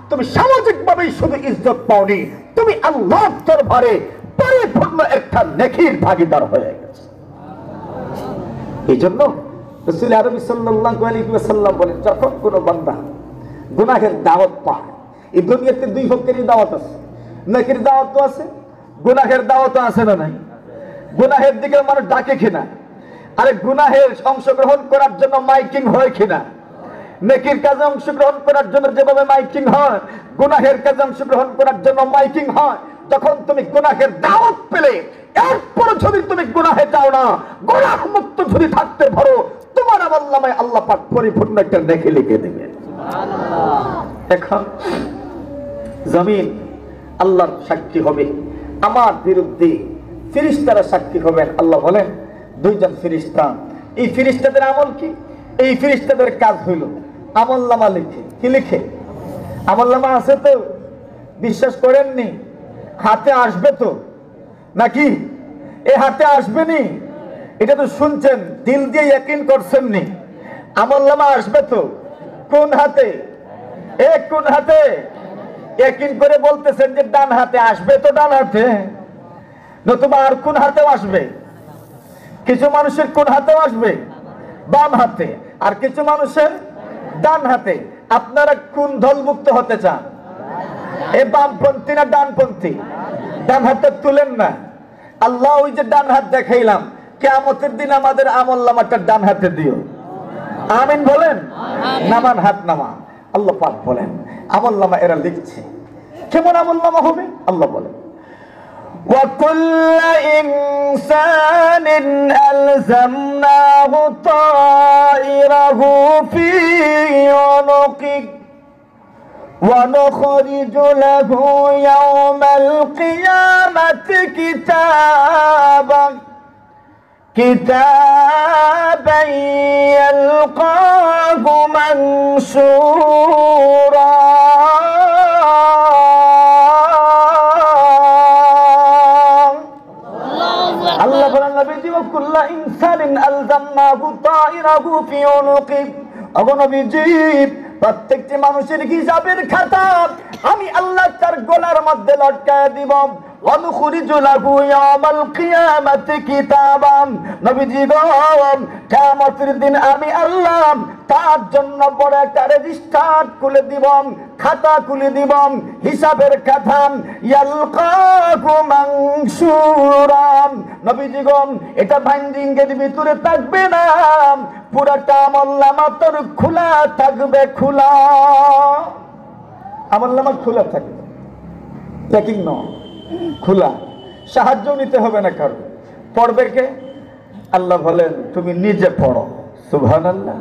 S2: তুমি সামাজিকভাবে শুধু ইজ্জত পাওনি, তুমি আল্লাহর দরবারে পরিপূর্ণ একটা নেকির ভাগীদার হয়ে গেছে। এই জন্য রাসূল আরবি সাল্লাল্লাহু আলাইহি ওয়াসাল্লাম বলেন, যখন কোনো বান্দা গুনাহের দাওয়াত পায়, এই দুনিয়াতে দুই পক্ষেরই দাওয়াত আছে, নেকির দাওয়াতও আছে, গুনাহের দাওয়াতও আছে না নাই? গুনাহের দিকে মানুষ ডাকে কিনা? আরে গুনাহের অংশগ্রহণ করার জন্য মাইকিং হয় কিনা? নেকির কাজে অংশগ্রহণ করার জন্য যেভাবে মাইকিং হয়, গুনাহের কাজে অংশগ্রহণ করার জন্য মাইকিং হয়। যখন তুমি গুনাহের দাওয়াত পেলে, এরপর যদি তুমি গুনাহে যাও না, গুনাহ মুক্ত যদি থাকতে পারো, তোমার আমলনামায় আল্লাহ পাক পরিপূর্ণ একটা নেকি লিখে দেবে। এখন জমিন আল্লাহর সাক্ষী হবে, আমার বিরুদ্ধে ফেরেশতারা সাক্ষী হবেন। আল্লাহ বলেন দুইজন ফেরেশতা, এই ফেরেশতাদের আমল কি? এই ফেরেশতাদের কাজ হইল আমলনামা লিখে। কি লিখে? আমলনামা আছে তো, বিশ্বাস করেননি? হাতে আসবে তো নাকি? এ হাতে আসবে নি, এটা তো শুনছেন, দিল দিয়ে ইয়াকিন করছেন নি? আমলনামা আসবে তো। কোন হাতে? কোন হাতে? ইয়াকিন করে বলতেছেন যে ডান হাতে আসবে তো, ডান হাতে, নতুবা আর কোন হাতেও আসবে? কিছু মানুষের কোন হাতেও আসবে? বাম হাতে। আর কিছু মানুষের ডান হাতে। আপনারা কোন দলমুক্ত হতে চান? এ বামপন্থী না ডানপন্থী? ডান হাতে তুলেন না। আল্লাহ ওই যে ডান হাত দেখাইলাম, কিয়ামতের দিন আমাদের আমলনামাটা ডান হাতে দিও। আমিন বলেন। নামান, হাত নামান। আল্লাহ পাক বলেন আমলনামা এরা লিখছে। কেমন আমলনামা হবে? আল্লাহ বলেন وَكُلَّ إِنسَانٍ أَلْزَمْنَاهُ طَائِرَهُ فِي عُنُقِهِ وَنُخْرِجُ لَهُ يَوْمَ الْقِيَامَةِ كِتَابًا يَلْقَاهُ مَنشُورًا নবীজি কুল্লা ইনসানিন আলজামনাহু তাইরাহু ফি উনুকি। ওগো নবীজি, প্রত্যেকটি মানুষের হিসাবের খাতা আমি আল্লাহ তার গলার মধ্যে লটকায় দিব। ওয়ানুখরিজু লাহু ইয়াওমাল কিয়ামাতি কিতাবান। নবীজি গো, কিয়ামতের দিন আমি আল্লাহ তার জন্য বড় একটা রেজিস্টার খুলে দিব, খাতা খুলে দিব, হিসাবের খাতা। ইয়ালকাহু মানসুরা। নবীজি গো, এটা বাইন্ডিংয়ের ভিতরে থাকবে না, পুরাটা আমলনামা তোর খোলা থাকবে, খোলা আমলনামা খোলা থাকবে, চেকিং নয়, খোলা। সাহায্য নিতে হবে না কারো। পড়বে কে? আল্লাহ বলেন তুমি নিজে পড়ো। সুবহানাল্লাহ।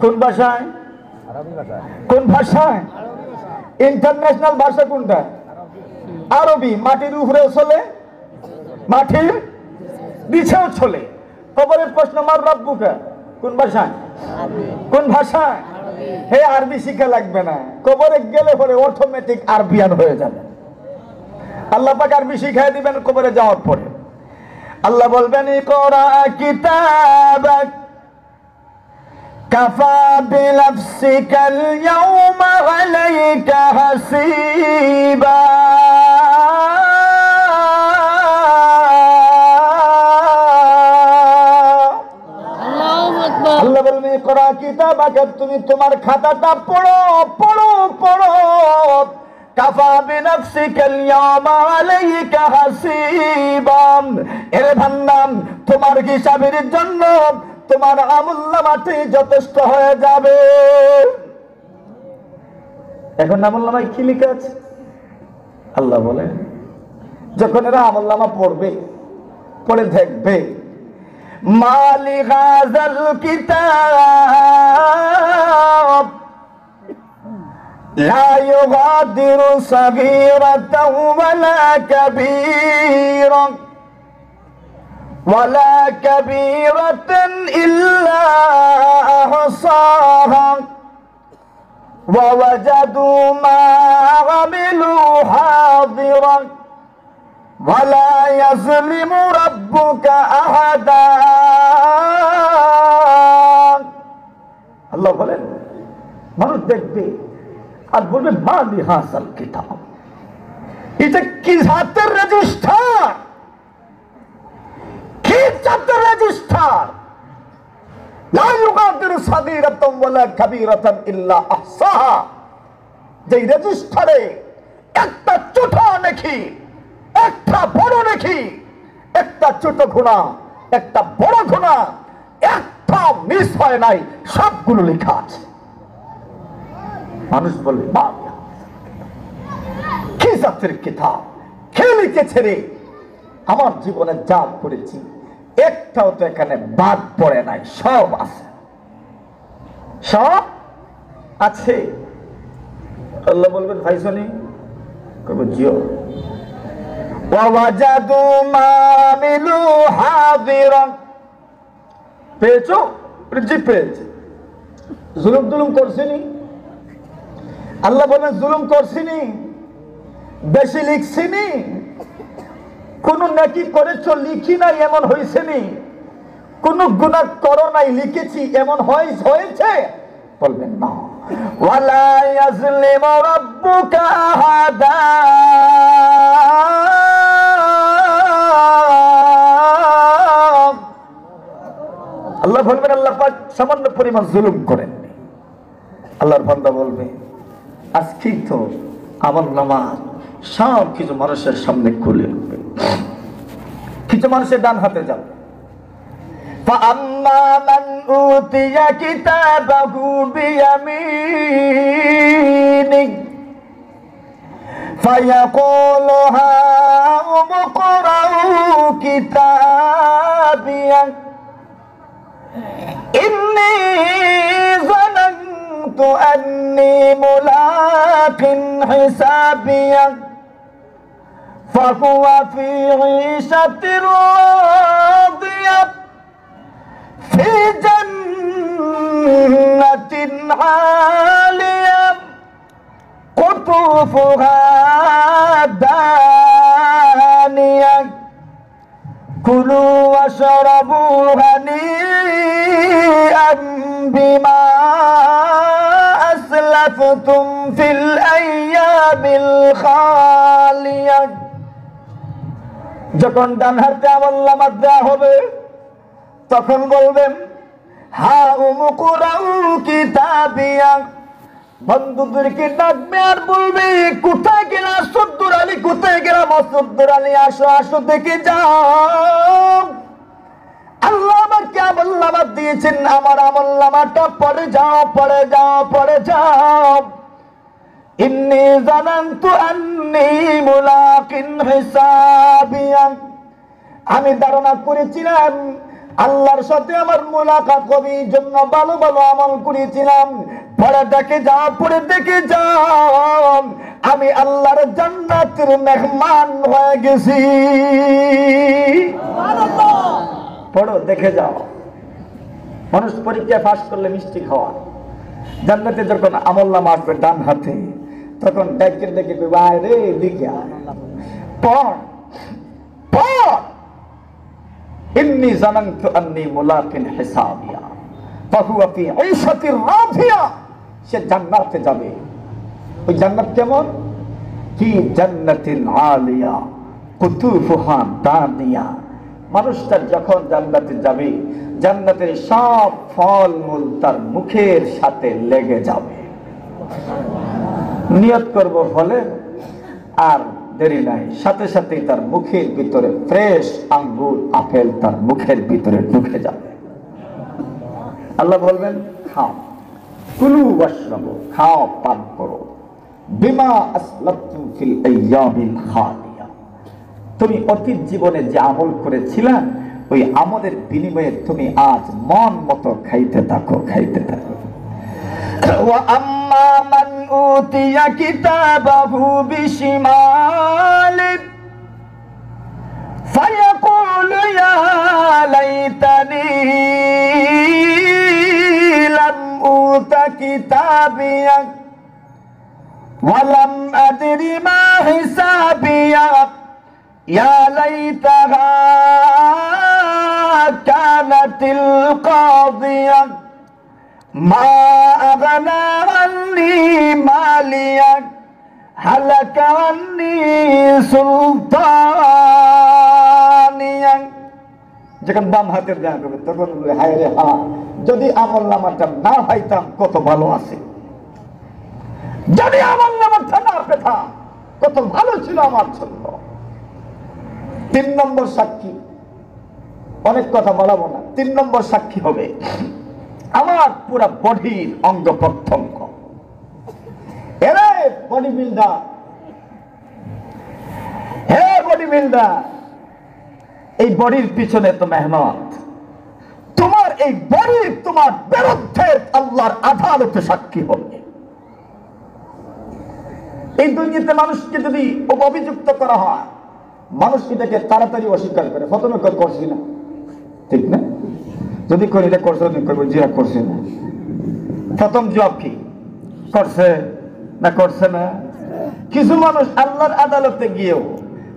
S2: কোন ভাষায়? কোন ভাষায়? ইন্টারন্যাশনাল ভাষা কোনটা? আরবি। মাটির উপরেও চলে, মাটির নিচেও চলে। কবরের প্রশ্ন মার রাব্বুকা কোন ভাষায়? কোন ভাষায়? হে আরবি শিখা লাগবে না, কবরে গেলে পরে অটোমেটিক আরবিয়ান হয়ে যাবে। আল্লাহ পাক আরবি শিখাই দিবেন কবরে যাওয়ার পরে। আল্লাহ বলবেন ইকরা কিতাবাক কাফা বিনাফসিকাল ইয়াওমা আলাইকা হাসিবা। আল্লাহ বলবেন ইকরা কিতাবাক, তুমি তোমার খাতাটা পড়ো, পড়ো, পড়ো। কাফা বিনাফসিকাল ইয়াওমা আলাইকা হাসিবা। এরে বান্দা, তোমার হিসাবের জন্য তোমার আমলনামাটি যথেষ্ট হয়ে যাবে। এখন আমলনামায় কি লেখা আছে? আল্লাহ বলে যখন এরা আমলনামা পড়বে, পড়ে দেখবে মালি হাযাল কিতাব লা ইউগাদিরু সাগীরাতাও ওয়ালা কাবীরা ولا كبيرة إلا أحصاها ووجدوا ما عملوا حاضرا ولا يظلم ربك أحدا। আল্লাহ বলেন মানুষ দেখবে আর বলবে মালি হাসাল কিতাব, এটা কি জাতের রেজিস্টার, কি জাতের রেজিস্টার। লা ইউগাদিরু সাগীরাতাও ওয়ালা কাবীরাতান ইল্লা আহসাহা। যে রেজিস্টারে একটা ছোট নেকি, একটা বড় নেকি, একটা ছোট গুনাহ, একটা বড় গুনাহ, একটা মিস হয় নাই, সবগুলো লেখা আছে। মানুষ বলে কি জাতের কিতাব, কে লিখেছে রে? আমার জীবনে যা করেছি একটাও তো এখানে বাদ পড়ে নাই, সব আছে, সব আছে। আল্লাহ বলবেন ভাই শুনি, কবে জিও ওয়াজাদু মা আমিলু হাদিরা। পেয়েছো? জি পেয়েছি। জুলুম টুলুম করছিনি? আল্লাহ বলেন জুলুম করছিনি, বেশি লিখছিনি, কোন নেকি করেছো লিখি নাই এমন হয়েছে নি, কোন গুনাহ করো নাই লিখেছি এমন হয়েছে? বলবেন না। ওয়ালা ইয়াজলিমু রাব্বুকা আহাদা। আল্লাহ বলবেন আল্লাহ পাক সামান্য পরিমাণ জুলুম করেননি। আল্লাহর বান্দা বলবে আজকে তো আমার নামাজ সব কিছু মানুষের সামনে খুলে উঠবে। কিছু মানুষের ডান হাতে যাবে, فَأَمَّا مَنْ أُوتِيَ كِتَابَهُ بِيَمِينِهِ فَيَقُولُ هَاؤُمُ اقْرَءُوا كِتَابِيَهْ إِنِّي ظَنَنتُ أَنِّي مُلَاقٍ حِسَابِيَهْ فَهُوَ فِي عِيشَةٍ رَاضِيَةٍ في جنة عالية قطوفها دانية كلوا واشربوا هنيئا بما أسلفتم في الأيام الخالية যখন ডান হাতে আমলনামা দেয়া হবে তখন বলবেন হা উমকুরাউ কিতাবিয়া বন্ধুদেরকে ডাকবে আর বলবে কোথায় গেলা সদ্দুর আলী, কোথায় গেলা মসুদ্দুর আলী, আসো আসো দেখে যাও আল্লাহ আমাকে আমলনামা দিয়েছেন, আমার আমলনামাটা পড়ে যাও পড়ে যাও পড়ে যাও। ইন্নী জানান্তু আন্নী মুলাকিন হিসাবিয়া, আমি ধারণা করেছিলাম আল্লাহর সাথে আমার মুলাকাত হবে, এই জন্য ভালো ভালো আমল করেছিলাম। পরে দেখে যাও পরে দেখে যাও আমি আল্লাহর জান্নাতের মেহমান হয়ে গেছি। পড়ো দেখে যাও। মানুষ পরীক্ষায় পাস করলে মিষ্টি খাওয়া, জান্নাতে যখন আমলনামা আসবে ডান হাতে তখন ডাইকে দেখে ভাই রে দিকে পড় পড়। ইন্নী জানান্তু আন্নী মুলাকিন হিসাবিয়া ফাহুয়া ফি ঈশাতির রাদিয়া, সে জান্নাতে যাবে। ওই জান্নাত কেমন? কি জান্নাতিন আলিয়া কুতুফুহা দানিয়া। মানুষটা যখন জান্নাতে যাবে জান্নাতের সব ফলমূল তার মুখের সাথে লেগে যাবে। নিয়ত করব ফলে আর দেরি নাই, সাথে সাথে তার মুখের ভিতরে ফ্রেশ আঙ্গুর আপেল তার মুখের ভিতরে ঢুকে যাবে। আল্লাহ বলবেন খাও, কুলু ওয়াশরাবু, খাও পান করো, বিমা আসলাফতুম ফিল আইয়ামিল খালিয়া, তুমি অতীত জীবনে যে আমল করেছিলা ওই আমলের বিনিময়ে তুমি আজ মন মতো খাইতে থাকো খাইতে থাকো। ওয়া আম্মা মান উতিয়া কিতাবাহু বিশিমালি ফায়াকুলু ইয়া লাইতানি লাম উতা কিতাবিয়া ওয়া লাম আদরি মা হিসাবিয়া ইয়া লাইতাহা কানাতিল কাদিয়া মা আগনা আন্নি মালিয়া হালাকা আন্নি সুলতানিয়া। যখন বাম হাতের দেয়া করবে তখন হায় রে হা, যদি আমলনামাটা না পাইতাম কত ভালো আছে, যদি আমলনামাটা না পেতাম কত ভালো ছিল আমার জন্য। 3 নম্বর সাক্ষী, অনেক কথা বলাবো না, 3 নম্বর সাক্ষী হবে আমার পুরা বডির অঙ্গ প্রত্যঙ্গ। এরে বডি বিল্ডার, হে বডি বিল্ডার, এই বডির পিছনে তো মেহনত, তোমার এই বডি তোমার বিরুদ্ধে আল্লাহর আদালতে সাক্ষী হবে। এই দুনিয়াতে মানুষকে যদি অভিযুক্ত করা হয় মানুষ এটাকে তাড়াতাড়ি অস্বীকার করে, প্রথমে করছি না, ঠিক না? যদি করি এটা করছে জিয়া করছে না, প্রথম জবাব কি করছে না করছে না। কিছু মানুষ আল্লাহর আদালতে গিয়েও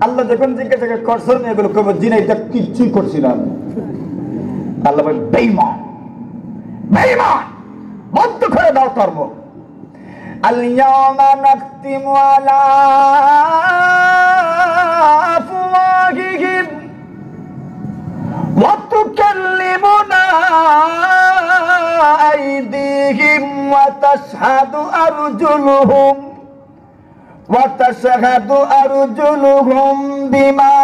S2: আল্লাহ যখন জিজ্ঞাসা করছে না এগুলো করবো জিনা এটা কিচ্ছুই করছি না। আল্লাহ বলে বেঈমান বেঈমান, বন্ধ করে দাও তোর মুখ। আল-ইয়াওমা নাখতিমু আলা আফওয়াহিহিম ওয়া তুকাল্লিমুনা আইদিহিম ওয়া তাশহাদু আরজুলুহুম ওয়া তাশহাদু আরজুলুহুম বিমা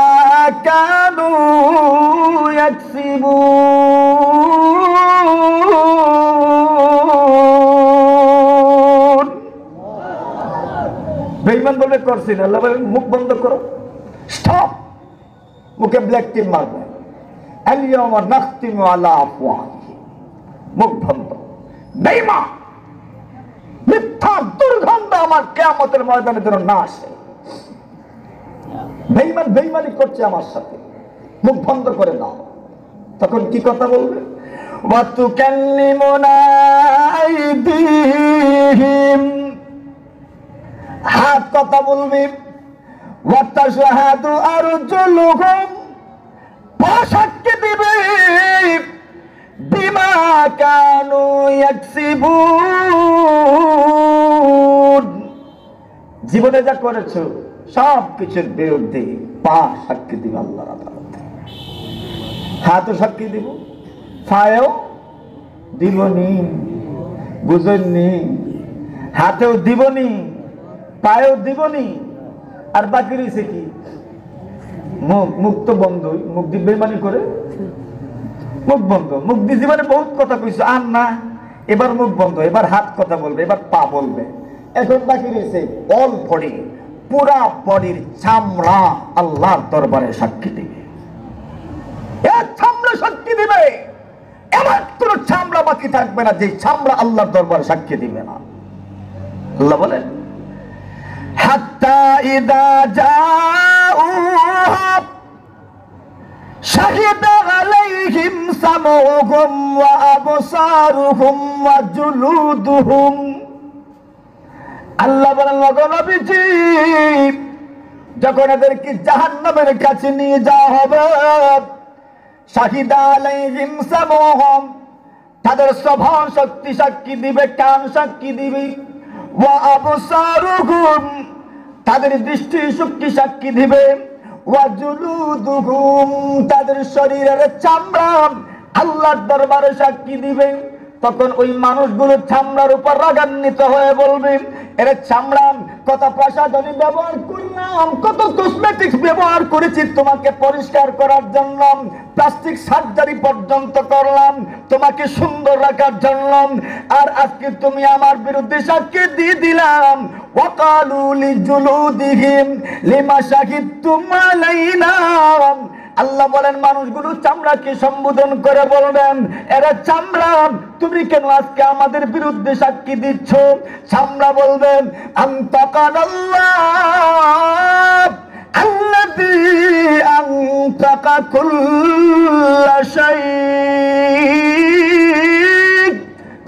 S2: কানু ইয়াকসিবুন। বেঈমান বলে করছি না, আল্লাহ বলেন মুখ বন্ধ করো, স্টপ, মুখে ব্ল্যাক টিপ মারবে। আল-ইয়াওমা নাখতিমু আলা আফওয়াহিহিম, মুখ বন্ধ। বেঈমান মিথ্যা দুর্গন্ধ আমার কিয়ামতের ময়দানে যেন না আসে। বেঈমান বেঈমানি করছে আমার সাথে, মুখ বন্ধ করে দাও। তখন কি কথা বলবে? ওয়া তুকাল্লিমুনা আইদিহিম, হাত কথা বলবে। ওয়া তাশহাদু আরজুলুহুম, পা সাক্ষী দিবে। ইয়াকসিবুন, জীবনে যা করেছো সব কিছুর বিরুদ্ধে পা সাক্ষী দিবে আল্লাহর আদালতে। হাতও সাক্ষী দিব, পায়েও দিবনি, বুঝেননি? হাতেও দিবনি, পায়েও দিবনি, আর বাকি রয়েছে কি? মুখ তো বন্ধ, মুখ দিয়ে বেমানি করে মুখ বন্ধ। মুখ দিয়ে জীবনে বহুত কথা কইছো, আর না, এবার মুখ বন্ধ, এবার হাত কথা বলবে, এবার পা বলবে। এখন বাকি রয়েছে অল বডি, পুরা বডির চামড়া আল্লাহর দরবারে সাক্ষী দিবে। চামড়া সাক্ষী দিবে, এমন কোন চামড়া বাকি থাকবে না যে চামড়া আল্লাহর দরবারে সাক্ষী দিবে না। আল্লাহ বলেন হাত্তা ইদা জাউহা শাহিদা আলাইহিম সামউহুম ওয়া আবসারুহুম ওয়া জুলুদুহুম। আল্লাহ বলেন ওগো নবীজি, যখন এদেরকে জাহান্নামের কাছে নিয়ে যাওয়া হবে, শাহিদা আলাইহিম সামউহুম, তাদের শ্রবণ শক্তি সাক্ষী দিবে, কান সাক্ষী দিবে, ওয়া আবসারুহুম, তাদের দৃষ্টি শক্তি সাক্ষী দিবে, ওয়া জুলুদুহুম, তাদের শরীরের চামড়া আল্লাহর দরবারে সাক্ষী দিবে। তখন ওই মানুষগুলো চামড়ার উপর রাগান্বিত হয়ে বলবে, এর চামড়া কত প্রসাধনী ব্যবহার করলাম, কত কসমেটিক্স ব্যবহার করেছি তোমাকে পরিষ্কার করার জন্য, প্লাস্টিক সার্জারি পর্যন্ত করলাম তোমাকে সুন্দর রাখার জন্য, আর আজকে তুমি আমার বিরুদ্ধে সাক্ষী দিয়ে দিলাম। ওয়াকালু লিজুলুদিহিম লিমা শাহিদতুম আলাইনা। আল্লাহ বলেন মানুষগুলো চামড়াকে সম্বোধন করে বলবেন, এরা চামড়া, তুমি কেন আজকে আমাদের বিরুদ্ধে সাক্ষী দিচ্ছ? চামড়া বলবেন আনতাকাল্লাহ আল্লাযী আনতাকা কুল্লা শাই।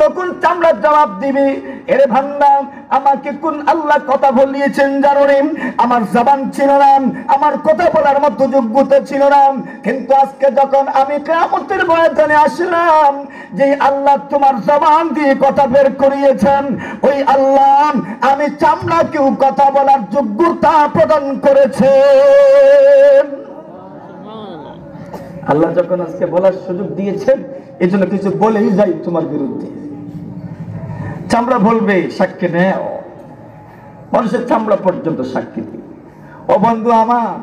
S2: তখন চামড়া জবাব দিবে, এরে ভান্ডা, আমাকে কোন আল্লাহ কথা বলিয়েছেন জানো রে? আমার জবান ছিল না, আমার কথা বলার মতো যোগ্যতা ছিল না, কিন্তু আজকে যখন আমি কিয়ামতের ময়দানে আসলাম, যে আল্লাহ তোমার জবান দিয়ে কথা বের করিয়েছেন, ওই আল্লাহ আমি চামড়াকেও কথা বলার যোগ্যতা প্রদান করেছেন। আল্লাহ যখন আজকে বলার সুযোগ দিয়েছেন, এই জন্য কিছু বলেই যাই তোমার বিরুদ্ধে। চামড়া বলবে সাক্ষী নেও, মানুষের চামড়া পর্যন্ত সাক্ষী দিবে। ও বন্ধু আমার,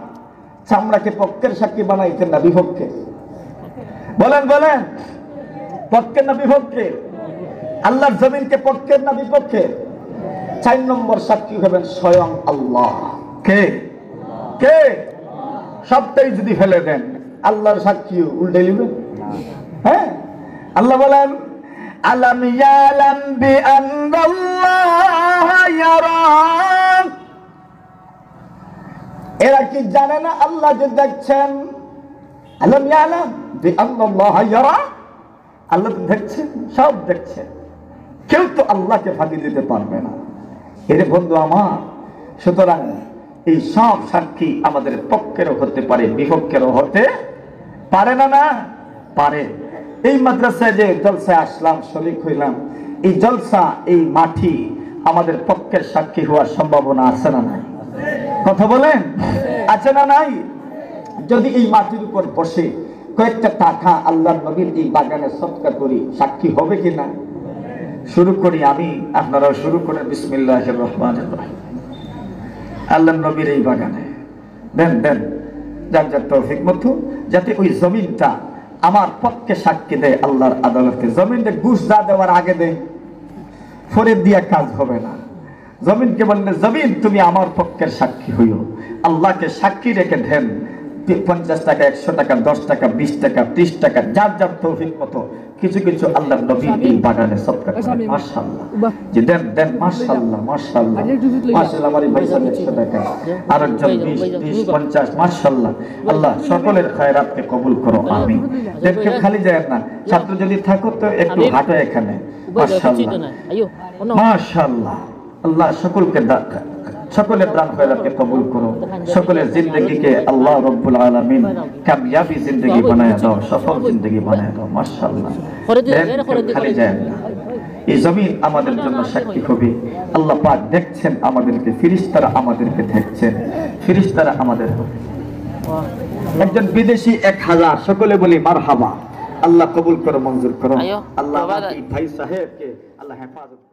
S2: চামড়াকে পক্ষের সাক্ষী বানাইতেন না বিপক্ষে? বলেন বলেন, পক্ষের না বিপক্ষে? আল্লাহর জমিনকে পক্ষের না বিপক্ষে? 4 নম্বর সাক্ষী হবেন স্বয়ং আল্লাহ। কে কে? সবটাই যদি ফেলে দেন, আল্লাহর সাক্ষী উল্টে নেবেন? হ্যাঁ, আল্লাহ বলেন আলাম ইয়ালাম বিআন্নাল্লাহ ইয়ারা। এরা কি জানে না আল্লাহ যে দেখছেন? আলাম ইয়ালাম বিআন্নাল্লাহ ইয়ারা, আল্লাহ তো দেখছেন, সব দেখছেন, কেউ তো আল্লাহকে ফাঁকি দিতে পারবে না। এরে বন্ধু আমার, সুতরাং এই সব সাক্ষী আমাদের পক্ষেরও হতে পারে, বিপক্ষেরও হতে পারে না? না পারে। এই মাদ্রাসায় যে জলসায় আসলাম, শরীক হইলাম, এই জলসা, এই মাটি আমাদের পক্ষের সাক্ষী হওয়ার সম্ভাবনা আছে না নাই? কথা বলেন, আছে না নাই? যদি এই মাটির উপর বসে কয়েকটা টাকা আল্লাহর নবীর এই বাগানে সদকা করি, সাক্ষী হবে কিনা? শুরু করি আমি, আপনারাও শুরু করেন। বিসমিল্লাহির রহমানির রহিম। আল্লাহর নবীর এই বাগানে দেন দেন, যার যার তৌফিক মতো, যাতে ওই জমিনটা আমার পক্ষে সাক্ষী দেয় আল্লাহর আদালতে। জমিনটা ঘুষ যা দেওয়ার আগে দেয়, ফরে দিয়া কাজ হবে না। জমিনকে বললে, জমিন তুমি আমার পক্ষের সাক্ষী হইও। আল্লাহকে সাক্ষী রেখে দেন 50 টাকা, 100 টাকা, 10 টাকা, 20 টাকা, 30 টাকা, যার যার তৌফিক মতো কিছু কিছু আল্লাহর নবী এই বাগানে সদকা করেন। মাশাআল্লাহ, যে দেন দেন, মাশাআল্লাহ মাশাআল্লাহ মাশাআল্লাহ। আমার ভাই সাহেব 100 টাকা, আরেকজন 20, 30, 50, মাশাআল্লাহ। আল্লাহ সকলের খায়রাতকে কবুল করো, আমিন। দেখে খালি যায় না, ছাত্র যদি থাকো তো একটু হাঁটো এখানে। মাশাআল্লাহ মাশাআল্লাহ। আল্লাহ সকলের দান খয়রাতকে কবুল করো, সকলের জিন্দেগিকে আল্লাহ রব্বুল আলামিন কামিয়াবি জিন্দেগি বানায় দাও, সফল জিন্দেগি বানায় দাও। মাশাআল্লাহ, খালি যায় না।
S1: এই জমিন আমাদের জন্য সাক্ষী হবে। আল্লাহ পাক দেখছেন আমাদেরকে, ফেরেশতারা আমাদেরকে দেখছেন, ফেরেশতারা আমাদের হবে। একজন বিদেশি 1000, সকলে বলি মারহাবা। আল্লাহ কবুল করো, মঞ্জুর করো। আল্লাহ এই ভাই সাহেবকে আল্লাহ হেফাজত